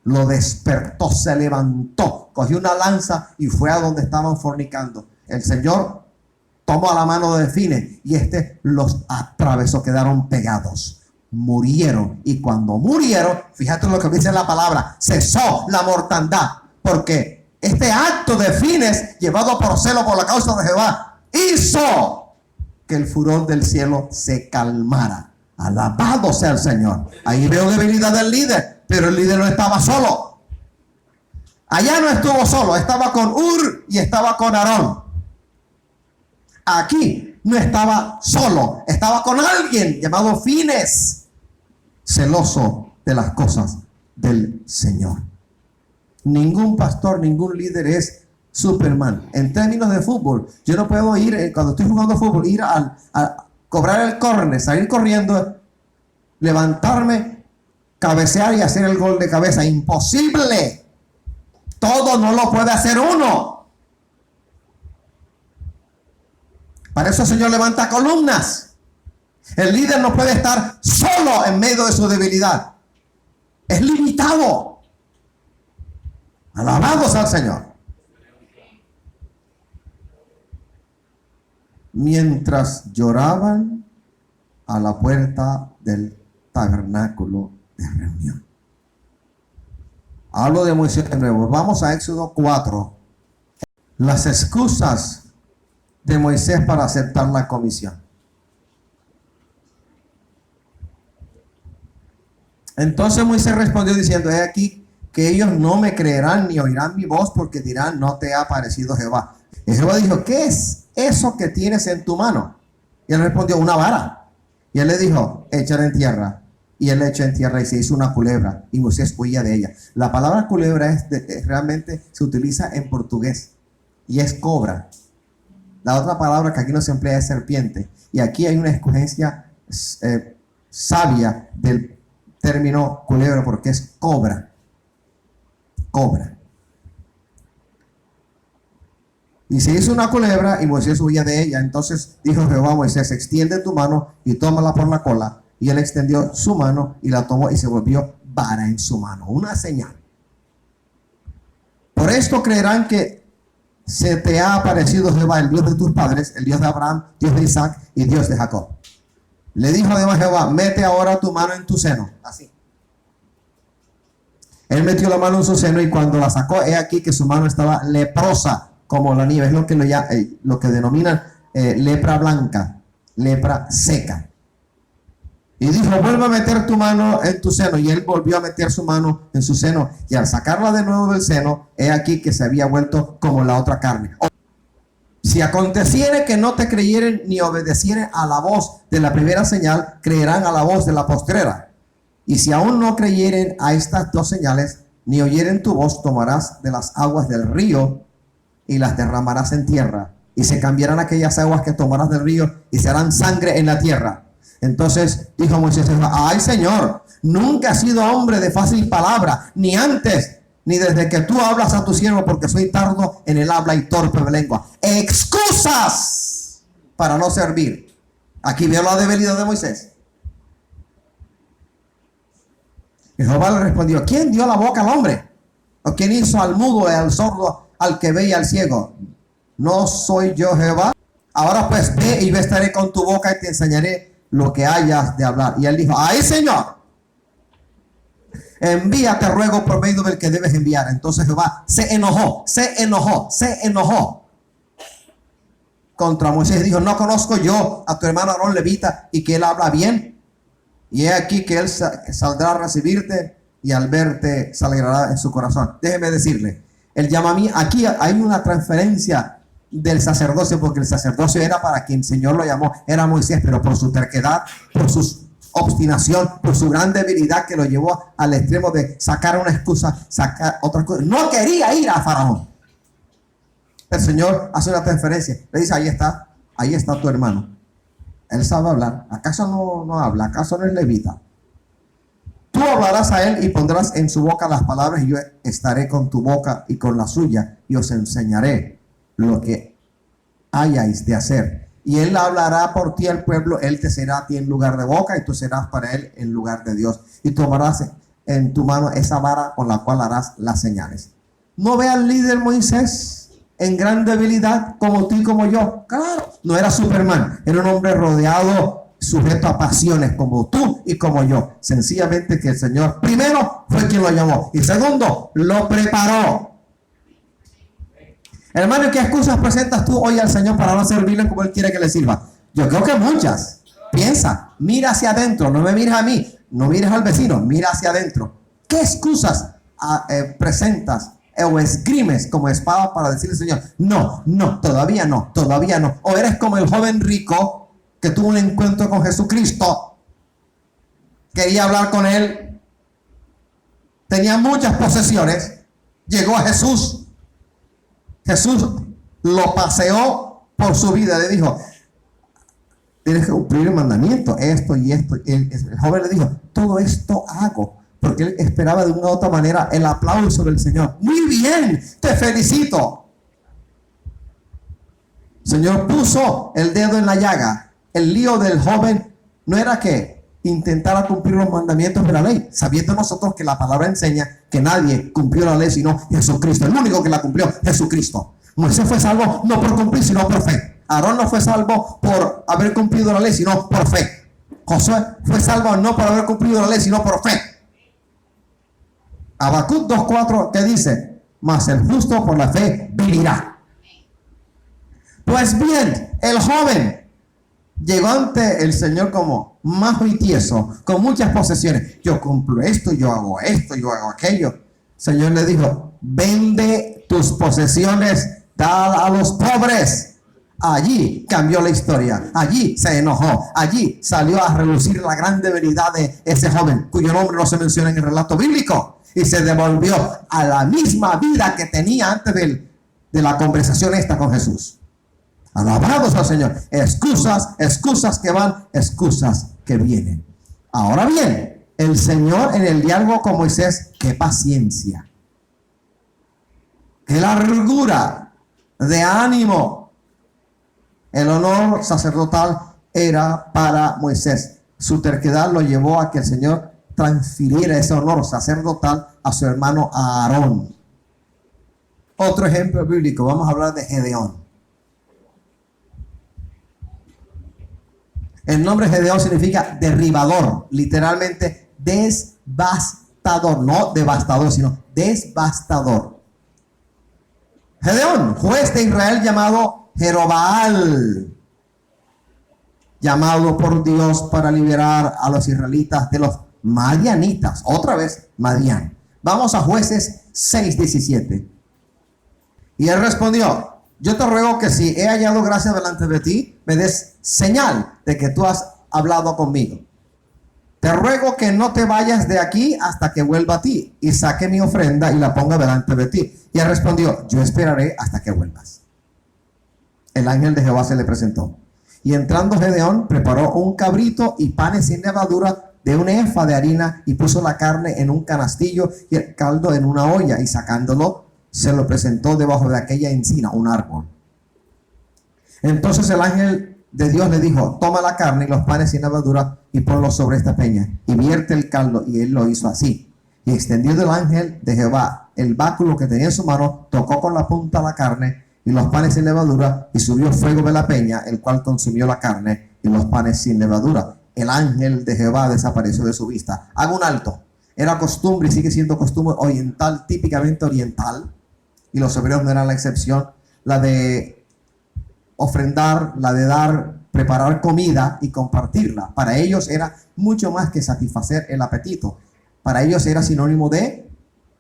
Lo despertó, se levantó, cogió una lanza y fue a donde estaban fornicando. El Señor tomó a la mano de Fines y los atravesó, quedaron pegados. Murieron, y cuando murieron, fíjate lo que dice la palabra, cesó la mortandad, porque este acto de Fines, llevado por celo por la causa de Jehová, hizo que el furor del cielo se calmara. Alabado sea el Señor. Ahí veo debilidad del líder, pero el líder no estaba solo. Allá no estuvo solo, estaba con Ur y estaba con Aarón. Aquí no estaba solo, estaba con alguien llamado Fines, celoso de las cosas del Señor. Ningún pastor, ningún líder es Superman. En términos de fútbol, yo no puedo ir, cuando estoy jugando fútbol, ir a cobrar el córner, salir corriendo, levantarme, cabecear y hacer el gol de cabeza. Imposible. Todo no lo puede hacer uno. Para eso el Señor levanta columnas. El líder no puede estar solo en medio de su debilidad. Es limitado. Alabados al Señor. Mientras lloraban a la puerta del tabernáculo de reunión. Hablo de Moisés de nuevo. Vamos a Éxodo 4. Las excusas de Moisés para aceptar la comisión. Entonces Moisés respondió diciendo: he aquí que ellos no me creerán ni oirán mi voz, porque dirán: no te ha aparecido Jehová. Y Jehová dijo: ¿qué es eso que tienes en tu mano? Y él respondió: una vara. Y él le dijo: échala en tierra. Y él la echó en tierra y se hizo una culebra, y Moisés huía de ella. La palabra culebra realmente se utiliza en portugués y es cobra. La otra palabra que aquí no se emplea es serpiente. Y aquí hay una escogencia sabia del término culebra, porque es cobra. Cobra. Y se hizo una culebra y Moisés huía de ella. Entonces dijo Jehová a Moisés: extiende tu mano y tómala por la cola. Y él extendió su mano y la tomó y se volvió vara en su mano. Una señal. Por esto creerán que se te ha aparecido Jehová, el Dios de tus padres, el Dios de Abraham, Dios de Isaac y Dios de Jacob. Le dijo además Jehová: mete ahora tu mano en tu seno. Así. Él metió la mano en su seno y cuando la sacó, he aquí que su mano estaba leprosa como la nieve. Es lo que denominan lepra blanca, lepra seca. Y dijo: vuelve a meter tu mano en tu seno. Y él volvió a meter su mano en su seno. Y al sacarla de nuevo del seno, he aquí que se había vuelto como la otra carne. Si aconteciere que no te creyeren ni obedecieren a la voz de la primera señal, creerán a la voz de la postrera. Y si aún no creyeren a estas dos señales, ni oyeren tu voz, tomarás de las aguas del río y las derramarás en tierra. Y se cambiarán aquellas aguas que tomarás del río y se harán sangre en la tierra. Entonces dijo Moisés: ay Señor, nunca he sido hombre de fácil palabra, ni antes, ni desde que tú hablas a tu siervo, porque soy tardo en el habla y torpe de lengua. Excusas para no servir. Aquí veo la debilidad de Moisés. Y Jehová le respondió: ¿quién dio la boca al hombre? ¿O quién hizo al mudo y al sordo, al que ve y al ciego? ¿No soy yo Jehová? Ahora pues ve y estaré con tu boca y te enseñaré lo que hayas de hablar. Y él dijo: ay Señor, envíate ruego por medio del que debes enviar. Entonces Jehová se enojó contra Moisés y dijo: no conozco yo a tu hermano Aarón levita, y que él habla bien. Y he aquí que él saldrá a recibirte, y al verte se alegrará en su corazón. Déjeme decirle, el llamamiento, aquí hay una transferencia del sacerdocio, porque el sacerdocio era para quien el Señor lo llamó, era Moisés, pero por su terquedad, por su obstinación, por su gran debilidad que lo llevó al extremo de sacar una excusa, sacar otra cosa. No quería ir a Faraón. El Señor hace una transferencia, le dice, ahí está tu hermano. Él sabe hablar. ¿Acaso no habla? ¿Acaso no es levita? Tú hablarás a él y pondrás en su boca las palabras y yo estaré con tu boca y con la suya y os enseñaré lo que hayáis de hacer. Y él hablará por ti al pueblo, él te será a ti en lugar de boca y tú serás para él en lugar de Dios. Y tomarás en tu mano esa vara con la cual harás las señales. ¿No ve al líder Moisés en gran debilidad como tú y como yo? Claro, no era Superman, era un hombre rodeado, sujeto a pasiones como tú y como yo. Sencillamente que el Señor primero fue quien lo llamó y segundo lo preparó. Hermano, ¿qué excusas presentas tú hoy al Señor para no servirle como Él quiere que le sirva? Yo creo que muchas. Piensa, mira hacia adentro, no me mires a mí, no mires al vecino, mira hacia adentro. ¿Qué excusas presentas o esgrimes como espada para decirle al Señor, no, todavía no? O eres como el joven rico que tuvo un encuentro con Jesucristo, quería hablar con Él, tenía muchas posesiones, llegó a Jesús lo paseó por su vida, le dijo, tienes que cumplir el mandamiento, esto y esto. El joven le dijo, todo esto hago, porque él esperaba de una u otra manera el aplauso del Señor. Muy bien, te felicito. El Señor puso el dedo en la llaga. El lío del joven no era que intentara cumplir los mandamientos de la ley, sabiendo nosotros que la palabra enseña que nadie cumplió la ley sino Jesucristo. El único que la cumplió, Jesucristo. Moisés fue salvo no por cumplir sino por fe. Aarón no fue salvo por haber cumplido la ley sino por fe. Josué fue salvo no por haber cumplido la ley sino por fe. Habacuc 2:4, ¿qué dice? Mas el justo por la fe vivirá. Pues bien, el joven llegó ante el Señor como majo y tieso, con muchas posesiones. Yo cumplo esto, yo hago aquello. El Señor le dijo, vende tus posesiones, da a los pobres. Allí cambió la historia, allí se enojó, allí salió a relucir la gran debilidad de ese joven, cuyo nombre no se menciona en el relato bíblico, y se devolvió a la misma vida que tenía antes de la conversación esta con Jesús. Alabados al Señor. Excusas que van, excusas que vienen. Ahora bien, el Señor en el diálogo con Moisés, qué paciencia, qué largura de ánimo. El honor sacerdotal era para Moisés. Su terquedad lo llevó a que el Señor transfiriera ese honor sacerdotal a su hermano Aarón. Otro ejemplo bíblico, vamos a hablar de Gedeón. El nombre Gedeón significa derribador, literalmente devastador, no devastador, sino devastador. Gedeón, juez de Israel llamado Jerobaal, llamado por Dios para liberar a los israelitas de los madianitas. Otra vez, Madián. Vamos a Jueces 6:17. Y él respondió, yo te ruego que si he hallado gracia delante de ti, me des señal de que tú has hablado conmigo. Te ruego que no te vayas de aquí hasta que vuelva a ti y saque mi ofrenda y la ponga delante de ti. Y él respondió, yo esperaré hasta que vuelvas. El ángel de Jehová se le presentó. Y entrando Gedeón, preparó un cabrito y panes sin levadura de un efa de harina y puso la carne en un canastillo y el caldo en una olla y sacándolo, se lo presentó debajo de aquella encina, un árbol. Entonces el ángel de Dios le dijo, toma la carne y los panes sin levadura y ponlos sobre esta peña y vierte el caldo. Y él lo hizo así. Y extendiendo el ángel de Jehová el báculo que tenía en su mano, tocó con la punta la carne y los panes sin levadura y subió fuego de la peña, el cual consumió la carne y los panes sin levadura. El ángel de Jehová desapareció de su vista. Hago un alto. Era costumbre y sigue siendo costumbre oriental, típicamente oriental, y los hebreos no eran la excepción, la de ofrendar, la de dar, preparar comida y compartirla. Para ellos era mucho más que satisfacer el apetito. Para ellos era sinónimo de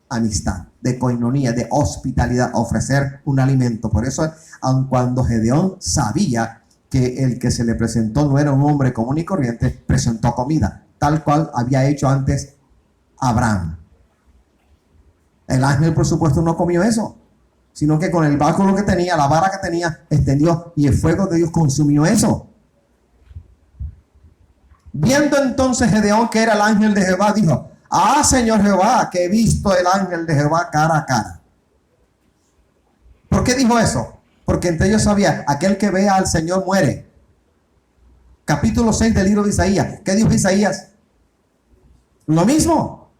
amistad, de coinonía, de hospitalidad, ofrecer un alimento. Por eso, aun cuando Gedeón sabía que el que se le presentó no era un hombre común y corriente, presentó comida, tal cual había hecho antes Abraham. El ángel, por supuesto, no comió eso, sino que con el báculo que tenía, la vara que tenía, extendió y el fuego de Dios consumió eso. Viendo entonces Gedeón que era el ángel de Jehová, dijo: ah, Señor Jehová, que he visto el ángel de Jehová cara a cara. ¿Por qué dijo eso? Porque entre ellos sabía, aquel que vea al Señor muere. Capítulo 6 del libro de Isaías. ¿Qué dijo Isaías? Lo mismo.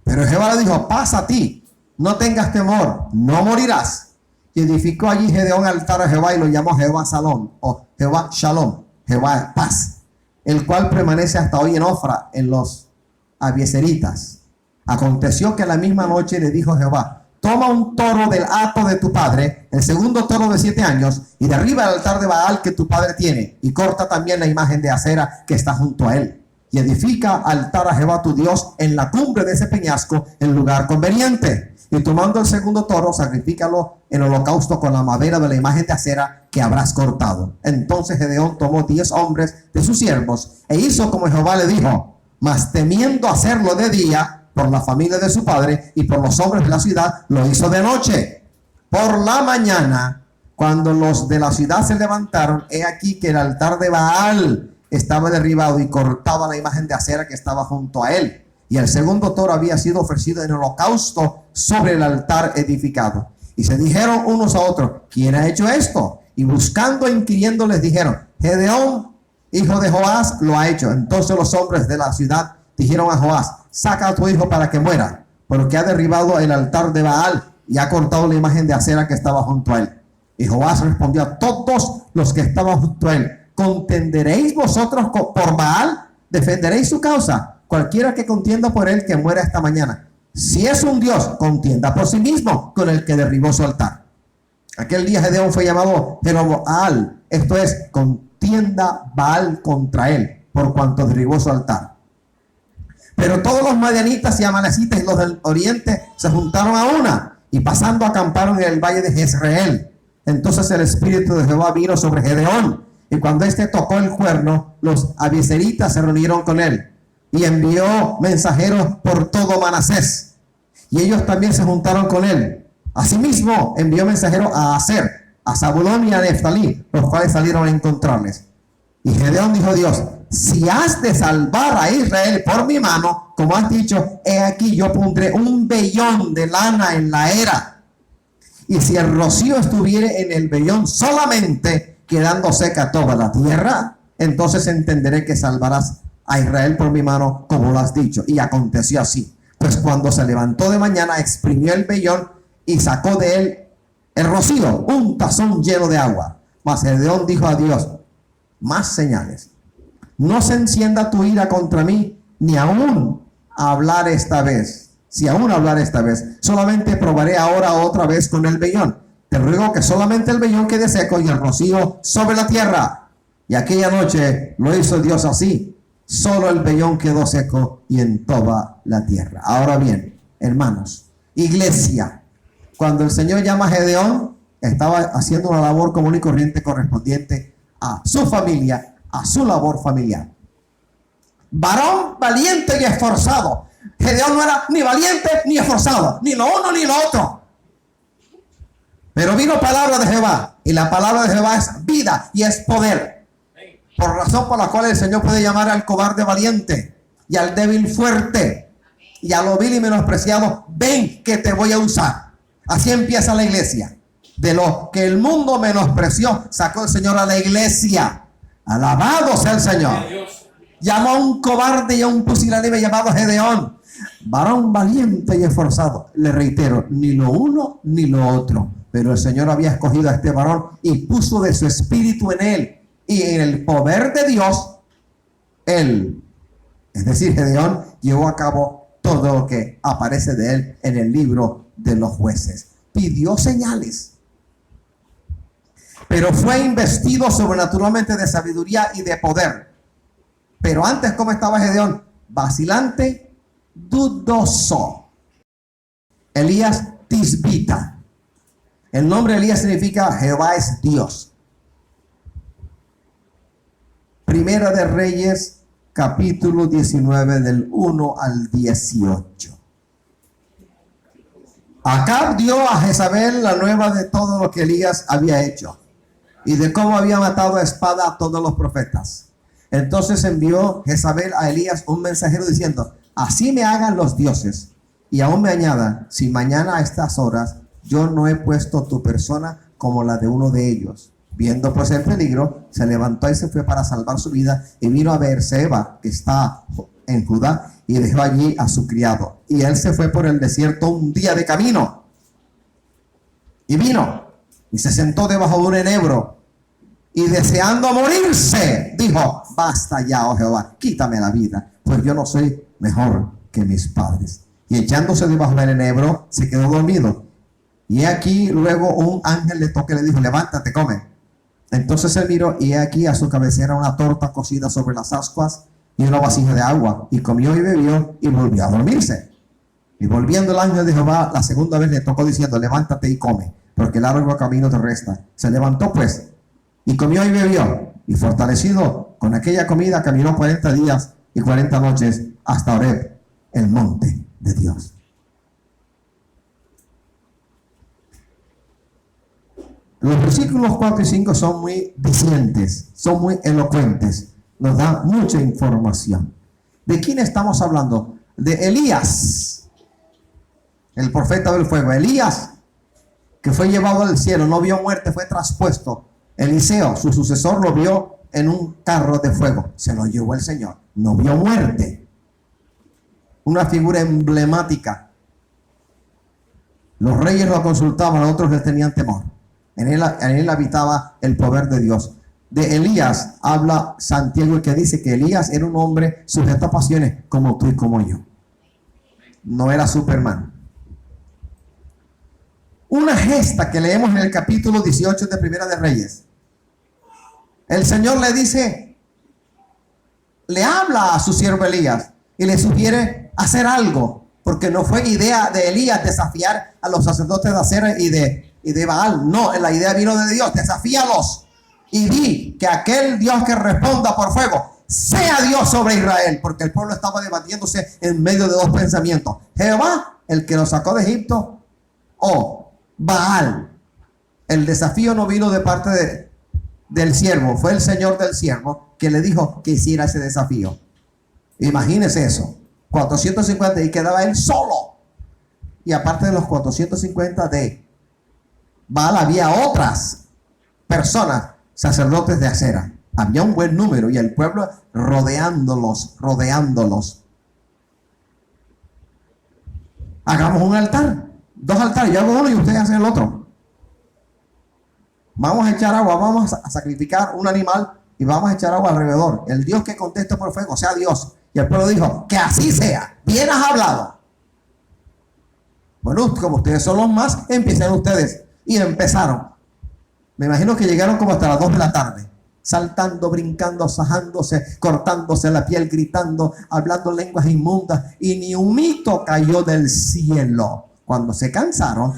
Pero Jehová le dijo: pasa a ti, no tengas temor, no morirás. Y edificó allí Gedeón altar a Jehová y lo llamó Jehová Salón, o Jehová Shalom, Jehová paz, el cual permanece hasta hoy en Ofra, en los Abiezeritas. Aconteció que la misma noche le dijo Jehová: toma un toro del hato de tu padre, el segundo toro de 7 años, y derriba el altar de Baal que tu padre tiene, y corta también la imagen de acera que está junto a él, y edifica altar a Jehová tu Dios en la cumbre de ese peñasco, en lugar conveniente. Y tomando el segundo toro, sacrifícalo en holocausto con la madera de la imagen de acera que habrás cortado. Entonces Gedeón tomó 10 hombres de sus siervos e hizo como Jehová le dijo, mas temiendo hacerlo de día por la familia de su padre y por los hombres de la ciudad, lo hizo de noche. Por la mañana, cuando los de la ciudad se levantaron, he aquí que el altar de Baal estaba derribado y cortaba la imagen de acera que estaba junto a él. Y el segundo toro había sido ofrecido en holocausto sobre el altar edificado. Y se dijeron unos a otros: ¿quién ha hecho esto? Y buscando e inquiriendo les dijeron: Gedeón, hijo de Joás, lo ha hecho. Entonces los hombres de la ciudad dijeron a Joás: saca a tu hijo para que muera, porque ha derribado el altar de Baal y ha cortado la imagen de acera que estaba junto a él. Y Joás respondió a todos los que estaban junto a él: ¿contenderéis vosotros por Baal? ¿Defenderéis su causa? Cualquiera que contienda por él, que muera esta mañana. Si es un Dios, contienda por sí mismo con el que derribó su altar. Aquel día Gedeón fue llamado Jeroboal, esto es, contienda Baal contra él, por cuanto derribó su altar. Pero todos los madianitas y amalecitas y los del oriente se juntaron a una, y pasando acamparon en el valle de Jezreel. Entonces el espíritu de Jehová vino sobre Gedeón, y cuando éste tocó el cuerno, los abiezeritas se reunieron con él, y envió mensajeros por todo Manasés, y ellos también se juntaron con él. Asimismo envió mensajeros a Aser, a Zabulón y a Neftalí, los cuales salieron a encontrarles. Y Gedeón dijo a Dios: si has de salvar a Israel por mi mano, como has dicho, he aquí yo pondré un vellón de lana en la era, y si el rocío estuviere en el vellón solamente, quedando seca toda la tierra, entonces entenderé que salvarás a Israel por mi mano, como lo has dicho. Y aconteció así, pues cuando se levantó de mañana, exprimió el vellón y sacó de él el rocío, un tazón lleno de agua. Mas Gedeón dijo a Dios: más señales, no se encienda tu ira contra mí, ni aún hablar esta vez. Si aún hablar esta vez, solamente probaré ahora otra vez con el vellón. Te ruego que solamente el vellón quede seco y el rocío sobre la tierra. Y aquella noche lo hizo Dios así. Solo el vellón quedó seco y en toda la tierra. Ahora bien, hermanos, iglesia, cuando el Señor llama a Gedeón, estaba haciendo una labor común y corriente correspondiente a su familia, a su labor familiar. Varón valiente y esforzado. Gedeón no era ni valiente ni esforzado, ni lo uno ni lo otro. Pero vino palabra de Jehová, y la palabra de Jehová es vida y es poder. Por razón por la cual el Señor puede llamar al cobarde valiente, y al débil fuerte, y a lo vil y menospreciado: ven que te voy a usar. Así empieza la iglesia. De lo que el mundo menospreció, sacó el Señor a la iglesia. Alabado sea el Señor. Llamó a un cobarde y a un pusilánime llamado Gedeón. Varón valiente y esforzado. Le reitero, ni lo uno ni lo otro. Pero el Señor había escogido a este varón y puso de su espíritu en él. Y en el poder de Dios, él, es decir, Gedeón, llevó a cabo todo lo que aparece de él en el libro de los jueces. Pidió señales, pero fue investido sobrenaturalmente de sabiduría y de poder. Pero antes, ¿cómo estaba Gedeón? Vacilante, dudoso. Elías Tisbita. El nombre Elías significa Jehová es Dios. Primera de Reyes, capítulo 19, del 1 al 18. Acab dio a Jezabel la nueva de todo lo que Elías había hecho y de cómo había matado a espada a todos los profetas. Entonces envió Jezabel a Elías un mensajero diciendo: así me hagan los dioses y aún me añadan, si mañana a estas horas yo no he puesto tu persona como la de uno de ellos. Viendo pues el peligro, se levantó y se fue para salvar su vida y vino a Beerseba, que está en Judá, y dejó allí a su criado. Y él se fue por el desierto un día de camino. Y vino y se sentó debajo de un enebro. Y deseando morirse, dijo: basta ya, oh Jehová, quítame la vida, pues yo no soy mejor que mis padres. Y echándose debajo del enebro, se quedó dormido. Y aquí luego un ángel le tocó y le dijo: levántate, come. Entonces él miró, y aquí a su cabecera una torta cocida sobre las ascuas y una vasija de agua, y comió y bebió y volvió a dormirse. Y volviendo el ángel de Jehová la segunda vez le tocó diciendo: levántate y come, porque largo camino te resta. Se levantó pues y comió y bebió, y fortalecido con aquella comida caminó 40 días y 40 noches hasta Horeb, el monte de Dios. Los versículos 4 y 5 son muy dicientes, son muy elocuentes, nos da mucha información. ¿De quién estamos hablando? De Elías, el profeta del fuego. Elías, que fue llevado al cielo, no vio muerte, fue traspuesto. Eliseo, su sucesor, lo vio en un carro de fuego, se lo llevó el Señor, no vio muerte. Una figura emblemática. Los reyes lo consultaban, otros les tenían temor. En él habitaba el poder de Dios. De Elías habla Santiago, que dice que Elías era un hombre sujeto a pasiones como tú y como yo. No era Superman. Una gesta que leemos en el capítulo 18 de Primera de Reyes. El Señor le dice, le habla a su siervo Elías y le sugiere hacer algo, porque no fue idea de Elías desafiar a los sacerdotes de Acera y de Baal. No, la idea vino de Dios: desafíalos y di que aquel Dios que responda por fuego sea Dios sobre Israel, porque el pueblo estaba debatiéndose en medio de dos pensamientos: Jehová, el que los sacó de Egipto, o Baal. El desafío no vino de parte del siervo, fue el Señor del siervo que le dijo que hiciera ese desafío. Imagínese eso, 450, y quedaba él solo. Y aparte de los 450 de Baal, había otras personas, sacerdotes de Acera. Había un buen número y el pueblo rodeándolos. Hagamos un altar, 2 altares, yo hago uno y ustedes hacen el otro. Vamos a echar agua, vamos a sacrificar un animal y vamos a echar agua alrededor. El Dios que conteste por fuego sea Dios. Y el pueblo dijo: que así sea, bien has hablado. Bueno, como ustedes son los más, empiecen ustedes. Y empezaron. Me imagino que llegaron como hasta las 2 de la tarde, saltando, brincando, sajándose, cortándose la piel, gritando, hablando lenguas inmundas, y ni un mito cayó del cielo. Cuando se cansaron,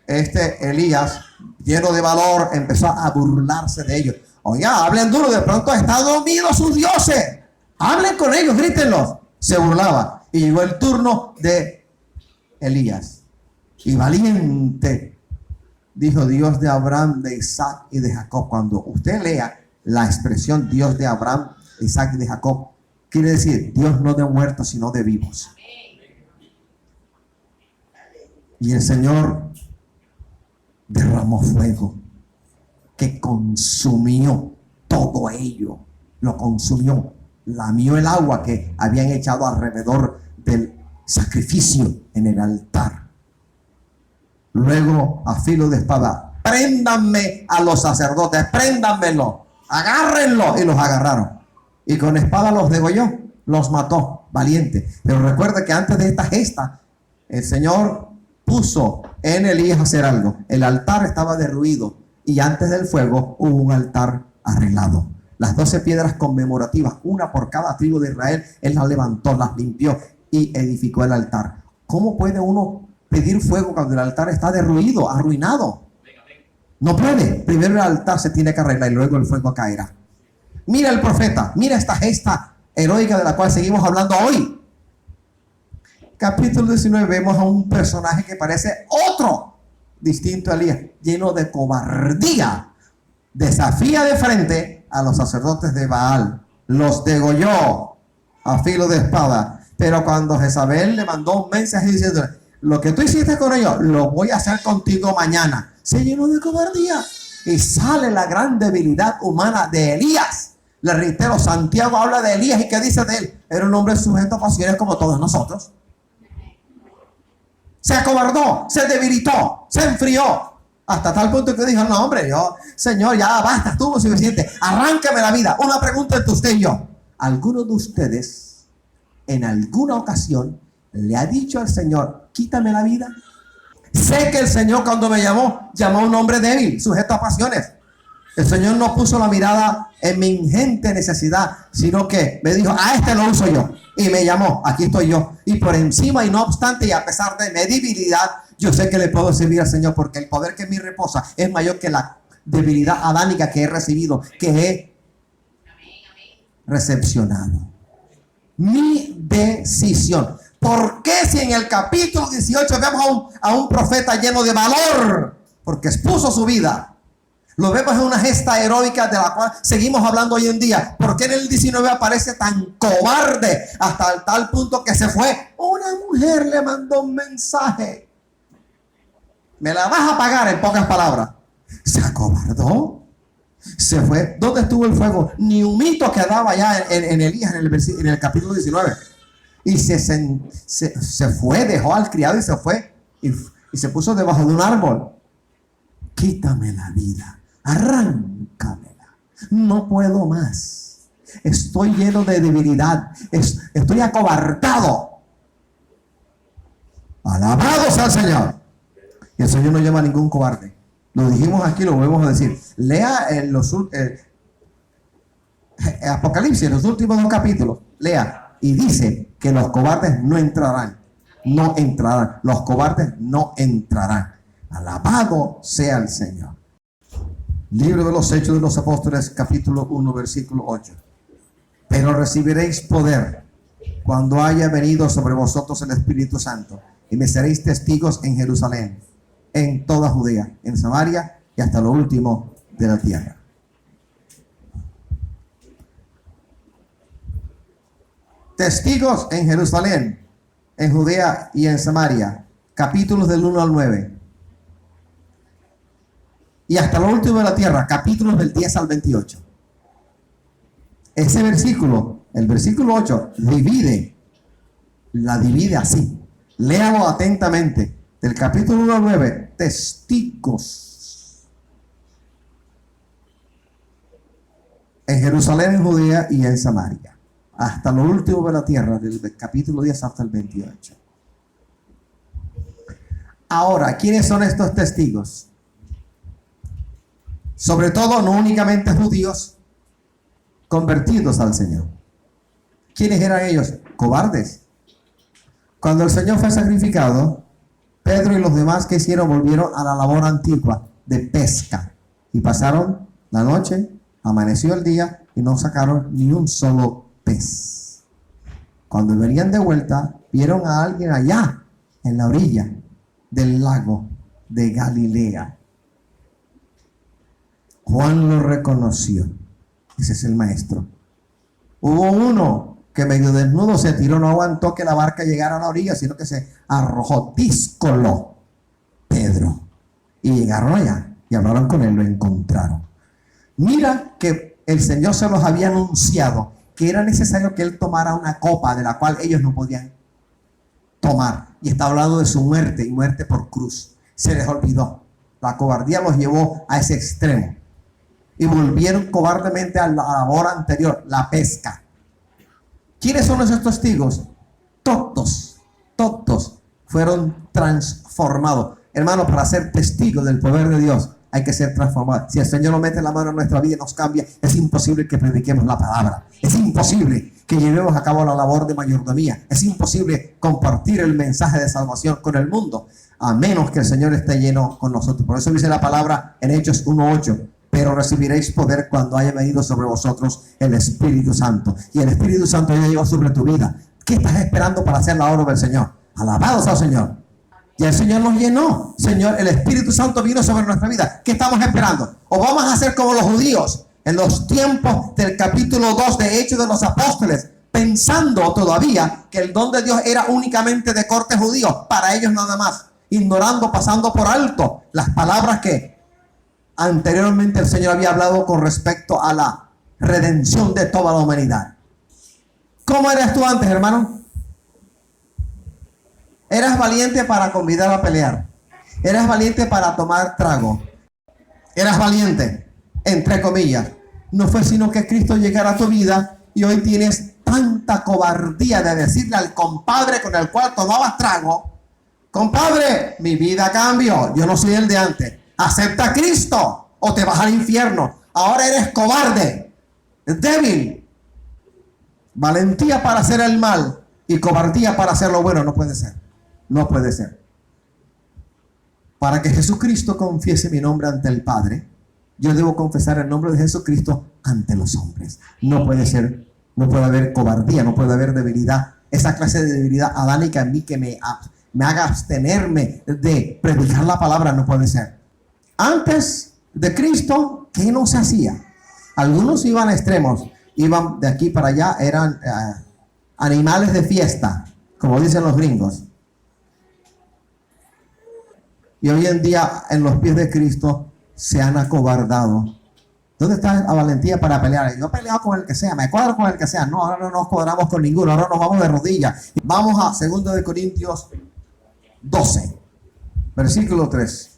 Elías, lleno de valor, empezó a burlarse de ellos. Oiga, hablen duro, de pronto están dormidos sus dioses. Hablen con ellos, grítenlos. Se burlaba. Y llegó el turno de Elías. Y valiente, dijo: Dios de Abraham, de Isaac y de Jacob. Cuando usted lea la expresión Dios de Abraham, Isaac y de Jacob, quiere decir Dios no de muertos, sino de vivos. Y el Señor derramó fuego que consumió todo ello. Lo consumió, lamió el agua que habían echado alrededor del sacrificio en el altar. Luego, a filo de espada, préndanme a los sacerdotes, préndanmelo, agárrenlo. Y los agarraron. Y con espada los degolló, los mató, valiente. Pero recuerda que antes de esta gesta, el Señor puso en Elías hacer algo. El altar estaba derruido y antes del fuego hubo un altar arreglado. Las 12 piedras conmemorativas, una por cada tribu de Israel, él las levantó, las limpió y edificó el altar. ¿Cómo puede uno pedir fuego cuando el altar está derruido, arruinado. No puede. Primero el altar se tiene que arreglar y luego el fuego caerá. Mira el profeta, mira esta gesta heroica de la cual seguimos hablando hoy. Capítulo 19 vemos a un personaje que parece otro, distinto a Elías, lleno de cobardía. Desafía de frente a los sacerdotes de Baal, los degolló a filo de espada. Pero cuando Jezabel le mandó un mensaje diciendo: lo que tú hiciste con ellos, lo voy a hacer contigo mañana, se llenó de cobardía. Y sale la gran debilidad humana de Elías. Le reitero, Santiago habla de Elías y ¿qué dice de él? Era un hombre sujeto a pasiones como todos nosotros. Se acobardó, se debilitó, se enfrió, hasta tal punto que dijo: no hombre, yo, Señor, ya basta, estuvo suficiente, arráncame la vida. Una pregunta entre usted y yo: ¿alguno de ustedes en alguna ocasión le ha dicho al Señor: quítame la vida? Sé que el Señor, cuando me llamó a un hombre débil, sujeto a pasiones. El Señor no puso la mirada en mi ingente necesidad, sino que me dijo: a este lo uso yo. Y me llamó, aquí estoy yo. Y por encima y no obstante y a pesar de mi debilidad, yo sé que le puedo servir al Señor, porque el poder que en mí reposa es mayor que la debilidad adánica que he recibido, que he recepcionado. Mi decisión. ¿Por qué si en el capítulo 18 vemos a un profeta lleno de valor? Porque expuso su vida. Lo vemos en una gesta heroica de la cual seguimos hablando hoy en día. ¿Por qué en el 19 aparece tan cobarde hasta el tal punto que se fue? Una mujer le mandó un mensaje: me la vas a pagar, en pocas palabras. Se acobardó, se fue. ¿Dónde estuvo el fuego? Ni un mito quedaba ya en Elías en el capítulo 19. Y se fue, dejó al criado y se fue. Y se puso debajo de un árbol. Quítame la vida, arráncamela, no puedo más, estoy lleno de debilidad, estoy acobardado. Alabado sea el Señor. Y el Señor no llama a ningún cobarde. Lo dijimos aquí, lo volvemos a decir. Lea Apocalipsis, los últimos 2 capítulos, lea, y dice que los cobardes no entrarán. No entrarán, los cobardes no entrarán. Alabado sea el Señor. Libro de los Hechos de los Apóstoles, capítulo 1, versículo 8. Pero recibiréis poder cuando haya venido sobre vosotros el Espíritu Santo, y me seréis testigos en Jerusalén, en toda Judea, en Samaria y hasta lo último de la tierra. Testigos en Jerusalén, en Judea y en Samaria, capítulos del 1 al 9. Y hasta lo último de la tierra, capítulos del 10 al 28. Ese versículo, el versículo 8, la divide así. Léalo atentamente. Del capítulo 1 al 9, testigos en Jerusalén, en Judea y en Samaria, hasta lo último de la tierra, del capítulo 10 hasta el 28. Ahora, ¿quiénes son estos testigos? Sobre todo, no únicamente judíos convertidos al Señor. ¿Quiénes eran ellos? Cobardes. Cuando el Señor fue sacrificado, Pedro y los demás que hicieron volvieron a la labor antigua de pesca. Y pasaron la noche, amaneció el día y no sacaron ni un solo pez. Cuando venían de vuelta, vieron a alguien allá, en la orilla del lago de Galilea. Juan lo reconoció. Ese es el maestro. Hubo uno que medio desnudo se tiró, no aguantó que la barca llegara a la orilla, sino que se arrojó, díscolo, Pedro. Y llegaron allá y hablaron con él, lo encontraron. Mira que el Señor se los había anunciado que era necesario que él tomara una copa de la cual ellos no podían tomar. Y está hablando de su muerte, y muerte por cruz. Se les olvidó. La cobardía los llevó a ese extremo. Y volvieron cobardemente a la labor anterior, la pesca. ¿Quiénes son esos testigos? Todos fueron transformados. Hermanos, para ser testigos del poder de Dios hay que ser transformados. Si el Señor nos mete la mano en nuestra vida y nos cambia, es imposible que prediquemos la palabra. Es imposible. que llevemos a cabo la labor de mayordomía. Es imposible compartir el mensaje de salvación con el mundo, a menos que el Señor esté lleno con nosotros. Por eso dice la palabra en Hechos 1:8. Pero recibiréis poder cuando haya venido sobre vosotros el Espíritu Santo. Y el Espíritu Santo ya llegó sobre tu vida. ¿Qué estás esperando para hacer la obra del Señor? Alabado sea el Señor. Y el Señor nos llenó. Señor, el Espíritu Santo vino sobre nuestra vida. ¿Qué estamos esperando? ¿O vamos a hacer como los judíos en los tiempos del capítulo 2 de Hechos de los Apóstoles, pensando todavía que el don de Dios era únicamente de corte judío, para ellos nada más, ignorando, pasando por alto las palabras que anteriormente el Señor había hablado con respecto a la redención de toda la humanidad? ¿Cómo eras tú antes, hermano? Eras valiente para convidar a pelear. Eras valiente para tomar trago. Eras valiente, entre comillas. No fue sino que Cristo llegara a tu vida y hoy tienes tanta cobardía de decirle al compadre con el cual tomabas trago: compadre, mi vida cambió, yo no soy el de antes. Acepta a Cristo o te vas al infierno. Ahora eres cobarde, débil. Valentía para hacer el mal y cobardía para hacer lo bueno no puede ser. No puede ser. Para que Jesucristo confiese mi nombre ante el Padre, yo debo confesar el nombre de Jesucristo ante los hombres. No puede ser, no puede haber cobardía, no puede haber debilidad. Esa clase de debilidad adánica en mí que me haga abstenerme de predicar la palabra, no puede ser. Antes de Cristo, ¿qué no se hacía? Algunos iban a extremos, iban de aquí para allá, eran animales de fiesta, como dicen los gringos. Y hoy en día, en los pies de Cristo, se han acobardado. ¿Dónde está la valentía para pelear? Yo he peleado con el que sea, me cuadro con el que sea. No, ahora no nos cuadramos con ninguno, ahora nos vamos de rodillas. Vamos a 2 de Corintios 12, versículo 3.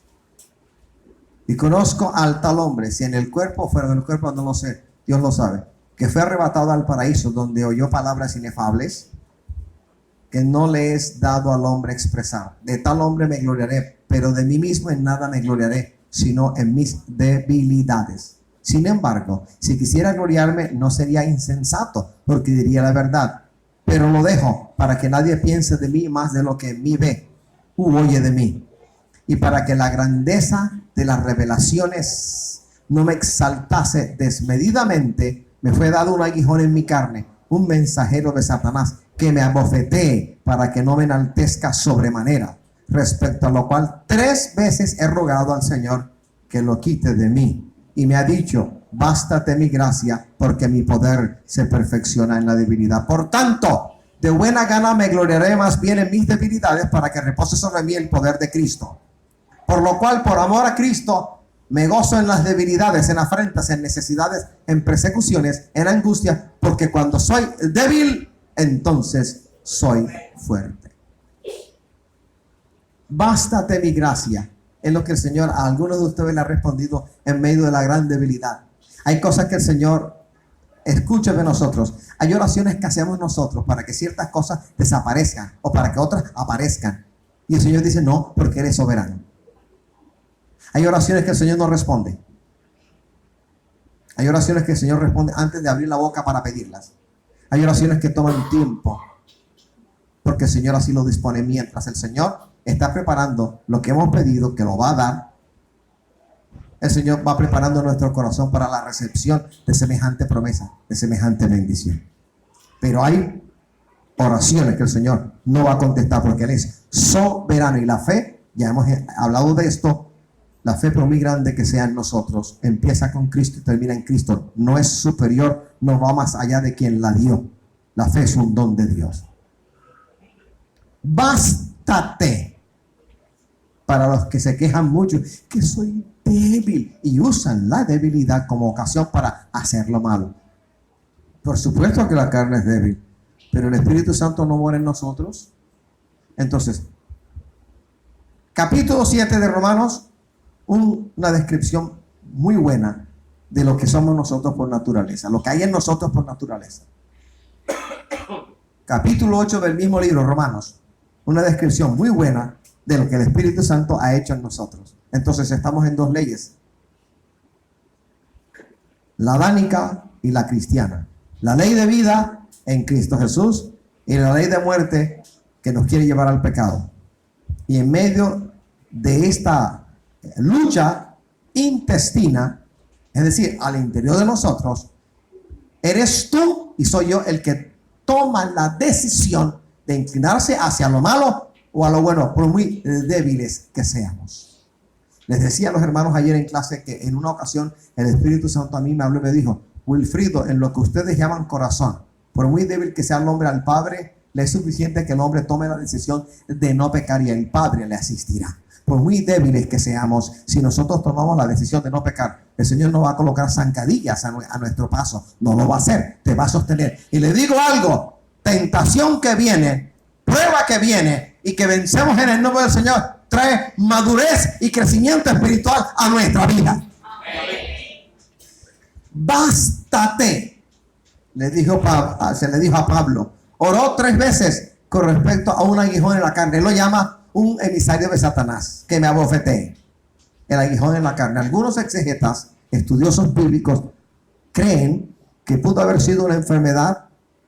Y conozco al tal hombre, si en el cuerpo o fuera del cuerpo, no lo sé, Dios lo sabe, que fue arrebatado al paraíso, donde oyó palabras inefables que no le es dado al hombre expresar. De tal hombre me gloriaré, pero de mí mismo en nada me gloriaré, sino en mis debilidades. Sin embargo, si quisiera gloriarme, no sería insensato, porque diría la verdad. Pero lo dejo para que nadie piense de mí más de lo que en mí ve u oye de mí. Y para que la grandeza de las revelaciones no me exaltase desmedidamente, me fue dado un aguijón en mi carne, un mensajero de Satanás, que me abofetee para que no me enaltezca sobremanera. Respecto a lo cual 3 veces he rogado al Señor que lo quite de mí. Y me ha dicho: bástate mi gracia, porque mi poder se perfecciona en la debilidad. Por tanto, de buena gana me gloriaré más bien en mis debilidades, para que repose sobre mí el poder de Cristo. Por lo cual, por amor a Cristo, me gozo en las debilidades, en afrentas, en necesidades, en persecuciones, en angustia, porque cuando soy débil, entonces soy fuerte. Bástate mi gracia. Es lo que el Señor a algunos de ustedes le ha respondido en medio de la gran debilidad. Hay cosas que el Señor escucha de nosotros. Hay oraciones que hacemos nosotros para que ciertas cosas desaparezcan o para que otras aparezcan. Y el Señor dice: no, porque eres soberano. Hay oraciones que el Señor no responde. Hay oraciones que el Señor responde antes de abrir la boca para pedirlas. Hay oraciones que toman tiempo, porque el Señor así lo dispone. Mientras el Señor está preparando lo que hemos pedido, que lo va a dar, el Señor va preparando nuestro corazón para la recepción de semejante promesa, de semejante bendición. Pero hay oraciones que el Señor no va a contestar, porque Él es soberano. Y la fe, ya hemos hablado de esto, la fe, por muy grande que sea en nosotros, empieza con Cristo y termina en Cristo. No es superior, no va más allá de quien la dio. La fe es un don de Dios. Bástate. Para los que se quejan mucho, que soy débil, y usan la debilidad como ocasión para hacer lo malo. Por supuesto que la carne es débil, pero el Espíritu Santo no mora en nosotros. Entonces, capítulo 7 de Romanos, una descripción muy buena de lo que somos nosotros por naturaleza, lo que hay en nosotros por naturaleza. Capítulo 8 del mismo libro, Romanos, una descripción muy buena de lo que el Espíritu Santo ha hecho en nosotros. Entonces estamos en 2 leyes: la adánica y la cristiana. La ley de vida en Cristo Jesús y la ley de muerte que nos quiere llevar al pecado. Y en medio de esta lucha intestina, es decir, al interior de nosotros, eres tú y soy yo el que toma la decisión de inclinarse hacia lo malo o a lo bueno, por muy débiles que seamos. Les decía a los hermanos ayer en clase que en una ocasión el Espíritu Santo a mí me habló y me dijo: Wilfrido, en lo que ustedes llaman corazón, por muy débil que sea el hombre al Padre, le es suficiente que el hombre tome la decisión de no pecar y el Padre le asistirá. Por muy débiles que seamos, si nosotros tomamos la decisión de no pecar, el Señor no va a colocar zancadillas a nuestro paso. No lo va a hacer, te va a sostener. Y le digo algo: tentación que viene, prueba que viene y que vencemos en el nombre del Señor, trae madurez y crecimiento espiritual a nuestra vida. Amén. Bástate, se le dijo a Pablo. Oró 3 veces con respecto a un aguijón en la carne. Él lo llama un emisario de Satanás, que me abofetee. El aguijón en la carne. Algunos exegetas, estudiosos bíblicos, creen que pudo haber sido una enfermedad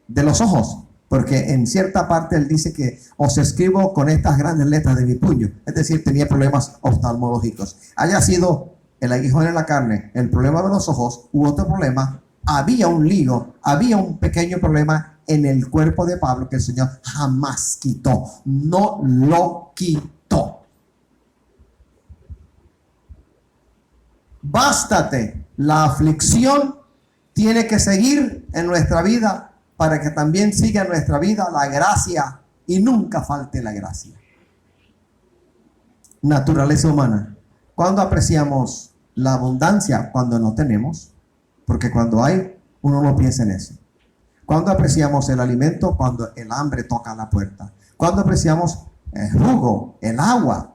de los ojos, porque en cierta parte él dice que os escribo con estas grandes letras de mi puño. Es decir, tenía problemas oftalmológicos. Haya sido el aguijón en la carne, el problema de los ojos, u otro problema, había un lío, había un pequeño problema en el cuerpo de Pablo que el Señor jamás quitó. No lo quitó. Bástate. La aflicción tiene que seguir en nuestra vida para que también siga en nuestra vida la gracia y nunca falte la gracia. Naturaleza humana. ¿Cuándo apreciamos la abundancia? Cuando no tenemos. Porque cuando hay, uno no piensa en eso. ¿Cuándo apreciamos el alimento? Cuando el hambre toca la puerta. ¿Cuándo apreciamos el jugo, el agua?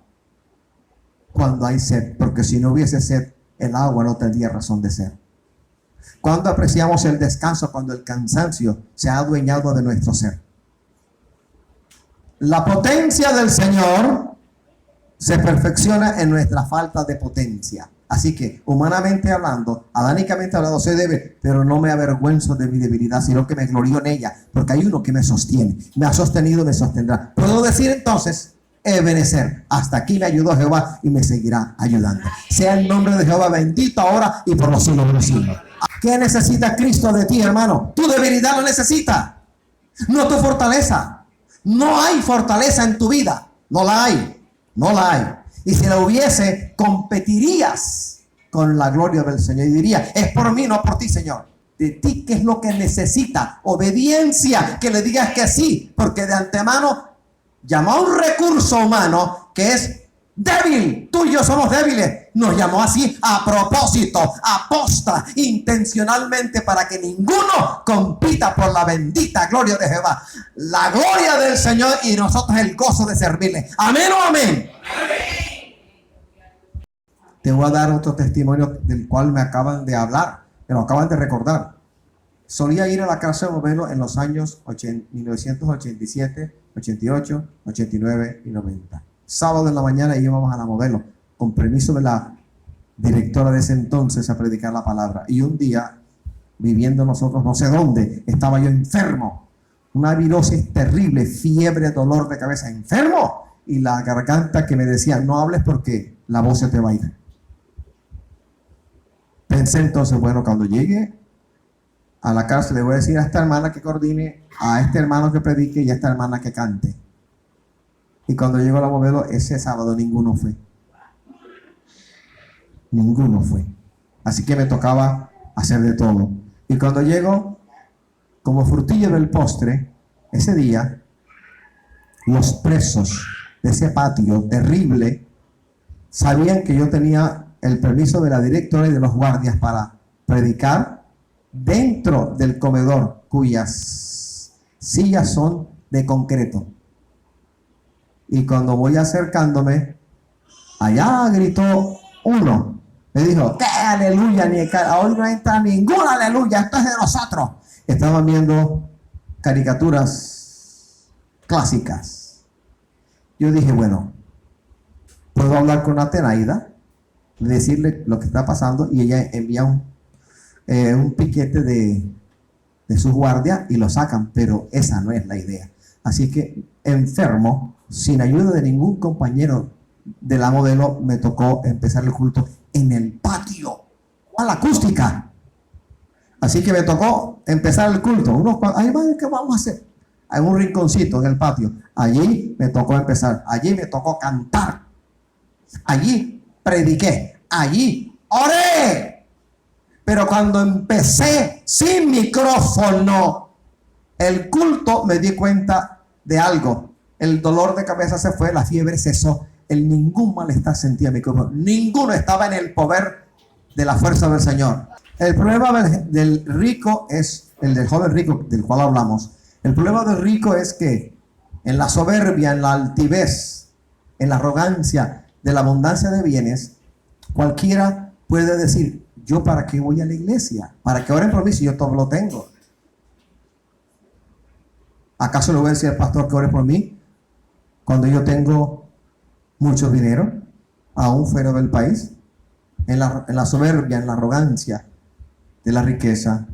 Cuando hay sed, porque si no hubiese sed, el agua no tendría razón de ser. ¿Cuándo apreciamos el descanso? Cuando el cansancio se ha adueñado de nuestro ser. La potencia del Señor se perfecciona en nuestra falta de potencia. Así que, humanamente hablando, adánicamente hablando, soy débil, pero no me avergüenzo de mi debilidad, sino que me glorío en ella, porque hay uno que me sostiene, me ha sostenido y me sostendrá. Puedo decir entonces, Ebenezer, hasta aquí me ayudó Jehová y me seguirá ayudando. Sea el nombre de Jehová bendito ahora y por los siglos de los siglos. ¿Qué necesita Cristo de ti, hermano? Tu debilidad lo necesita, no tu fortaleza. No hay fortaleza en tu vida, no la hay, no la hay. Y si la hubiese, competirías con la gloria del Señor y diría: es por mí, no por ti, Señor. De ti, ¿qué es lo que necesita? Obediencia, que le digas que sí, porque de antemano llamó a un recurso humano que es débil. Tú y yo somos débiles. Nos llamó así a propósito, aposta, intencionalmente, para que ninguno compita por la bendita gloria de Jehová. La gloria del Señor y nosotros el gozo de servirle. Amén o amén. Amén. Te voy a dar otro testimonio del cual me acaban de hablar, me lo acaban de recordar. Solía ir a la casa de Modelo en los años 1987, 88, 89 y 90. Sábado en la mañana íbamos a la Modelo, con permiso de la directora de ese entonces, a predicar la palabra. Y un día, viviendo nosotros no sé dónde, estaba yo enfermo. Una virosis terrible, fiebre, dolor de cabeza, enfermo. Y la garganta que me decía: no hables porque la voz se te va a ir. Pensé entonces, bueno, cuando llegue a la cárcel le voy a decir a esta hermana que coordine, a este hermano que predique y a esta hermana que cante. Y cuando llegó la Modelo, ese sábado ninguno fue. Ninguno fue. Así que me tocaba hacer de todo. Y cuando llego, como frutillo del postre, ese día, los presos de ese patio terrible sabían que yo tenía el permiso de la directora y de los guardias para predicar dentro del comedor, cuyas sillas son de concreto. Y cuando voy acercándome, allá gritó uno. Me dijo: ¡qué aleluya! Hoy no entra ningún aleluya, esto es de nosotros. Estaban viendo caricaturas clásicas. Yo dije: bueno, puedo hablar con Atenaida, decirle lo que está pasando, y ella envía un piquete de de sus guardias y lo sacan, pero esa no es la idea. Así que enfermo, sin ayuda de ningún compañero de la modelo, me tocó empezar el culto en el patio, a la acústica. Así que me tocó empezar el culto. Ay, madre, ¿qué vamos a hacer? En un rinconcito en el patio. Allí me tocó empezar. Allí me tocó cantar. Allí prediqué. Allí oré. Pero cuando empecé sin micrófono el culto, me di cuenta de algo. El dolor de cabeza se fue, la fiebre cesó, ningún malestar sentía mi cuerpo. Ninguno estaba en el poder de la fuerza del Señor. El problema del rico es, el del joven rico del cual hablamos. El problema del rico es que en la soberbia, en la altivez, en la arrogancia de la abundancia de bienes, cualquiera puede decir: ¿yo para qué voy a la iglesia? ¿Para qué oren por mí si yo todo lo tengo? ¿Acaso le voy a decir al pastor que ore por mí cuando yo tengo mucho dinero, aún fuera del país? En la soberbia, en la arrogancia de la riqueza,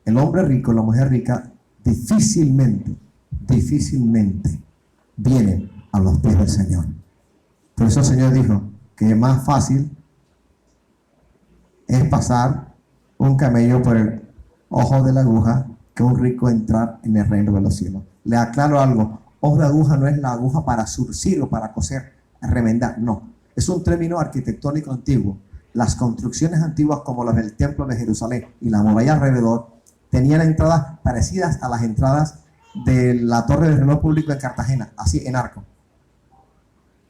el hombre rico, la mujer rica, difícilmente vienen a los pies del Señor. Por eso el Señor dijo que es más fácil es pasar un camello por el ojo de la aguja que un rico entrar en el reino de los cielos. Le aclaro algo: ojo de aguja no es la aguja para surcir o para coser, remendar, no. Es un término arquitectónico antiguo. Las construcciones antiguas, como las del templo de Jerusalén y la muralla alrededor, tenían entradas parecidas a las entradas de la torre del reloj público en Cartagena, así en arco.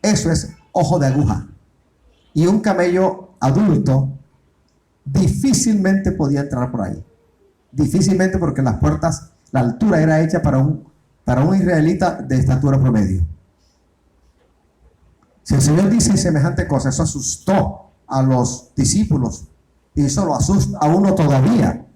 Eso es ojo de aguja. Y un camello adulto difícilmente podía entrar por ahí. Difícilmente, porque las puertas, la altura era hecha para un israelita de estatura promedio. Si el Señor dice semejante cosa, eso asustó a los discípulos y eso lo asusta a uno todavía,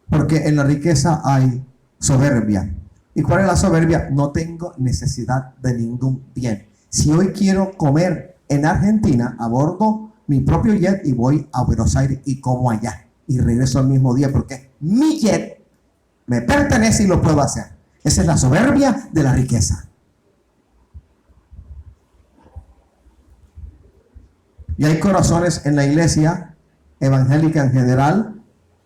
porque en la riqueza hay soberbia. ¿Y cuál es la soberbia? No tengo necesidad de ningún bien. Si hoy quiero comer en Argentina, abordo mi propio jet y voy a Buenos Aires y como allá y regreso al mismo día, porque mi jet me pertenece y lo puedo hacer. Esa es la soberbia de la riqueza. Y hay corazones en la iglesia evangélica en general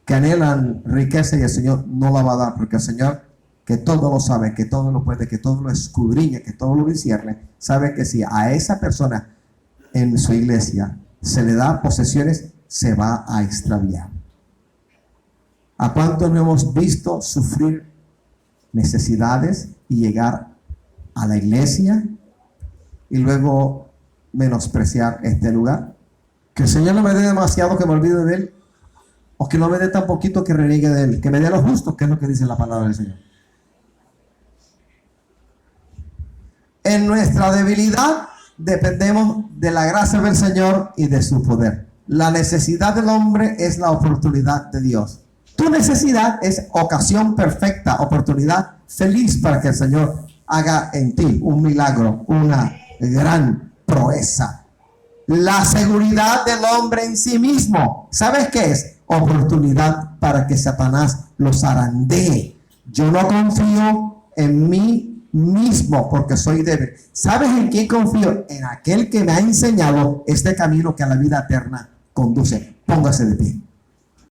que anhelan riqueza y el Señor no la va a dar, porque el Señor, que todo lo sabe, que todo lo puede, que todo lo escudriña, que todo lo discierne, sabe que si a esa persona en su iglesia se le da posesiones, se va a extraviar. ¿A cuántos no hemos visto sufrir necesidades y llegar a la iglesia y luego menospreciar este lugar? Que el Señor no me dé demasiado que me olvide de Él, o que no me dé tan poquito que reniegue de Él, que me dé lo justo, que es lo que dice la palabra del Señor. En nuestra debilidad dependemos de la gracia del Señor y de su poder. La necesidad del hombre es la oportunidad de Dios. Tu necesidad es ocasión perfecta, oportunidad feliz para que el Señor haga en ti un milagro, una gran proeza. La seguridad del hombre en sí mismo, ¿sabes qué es? Oportunidad para que Satanás los zarandee. Yo no confío en mí mismo porque soy débil. ¿Sabes en quién confío? En aquel que me ha enseñado este camino que a la vida eterna conduce. Póngase de pie.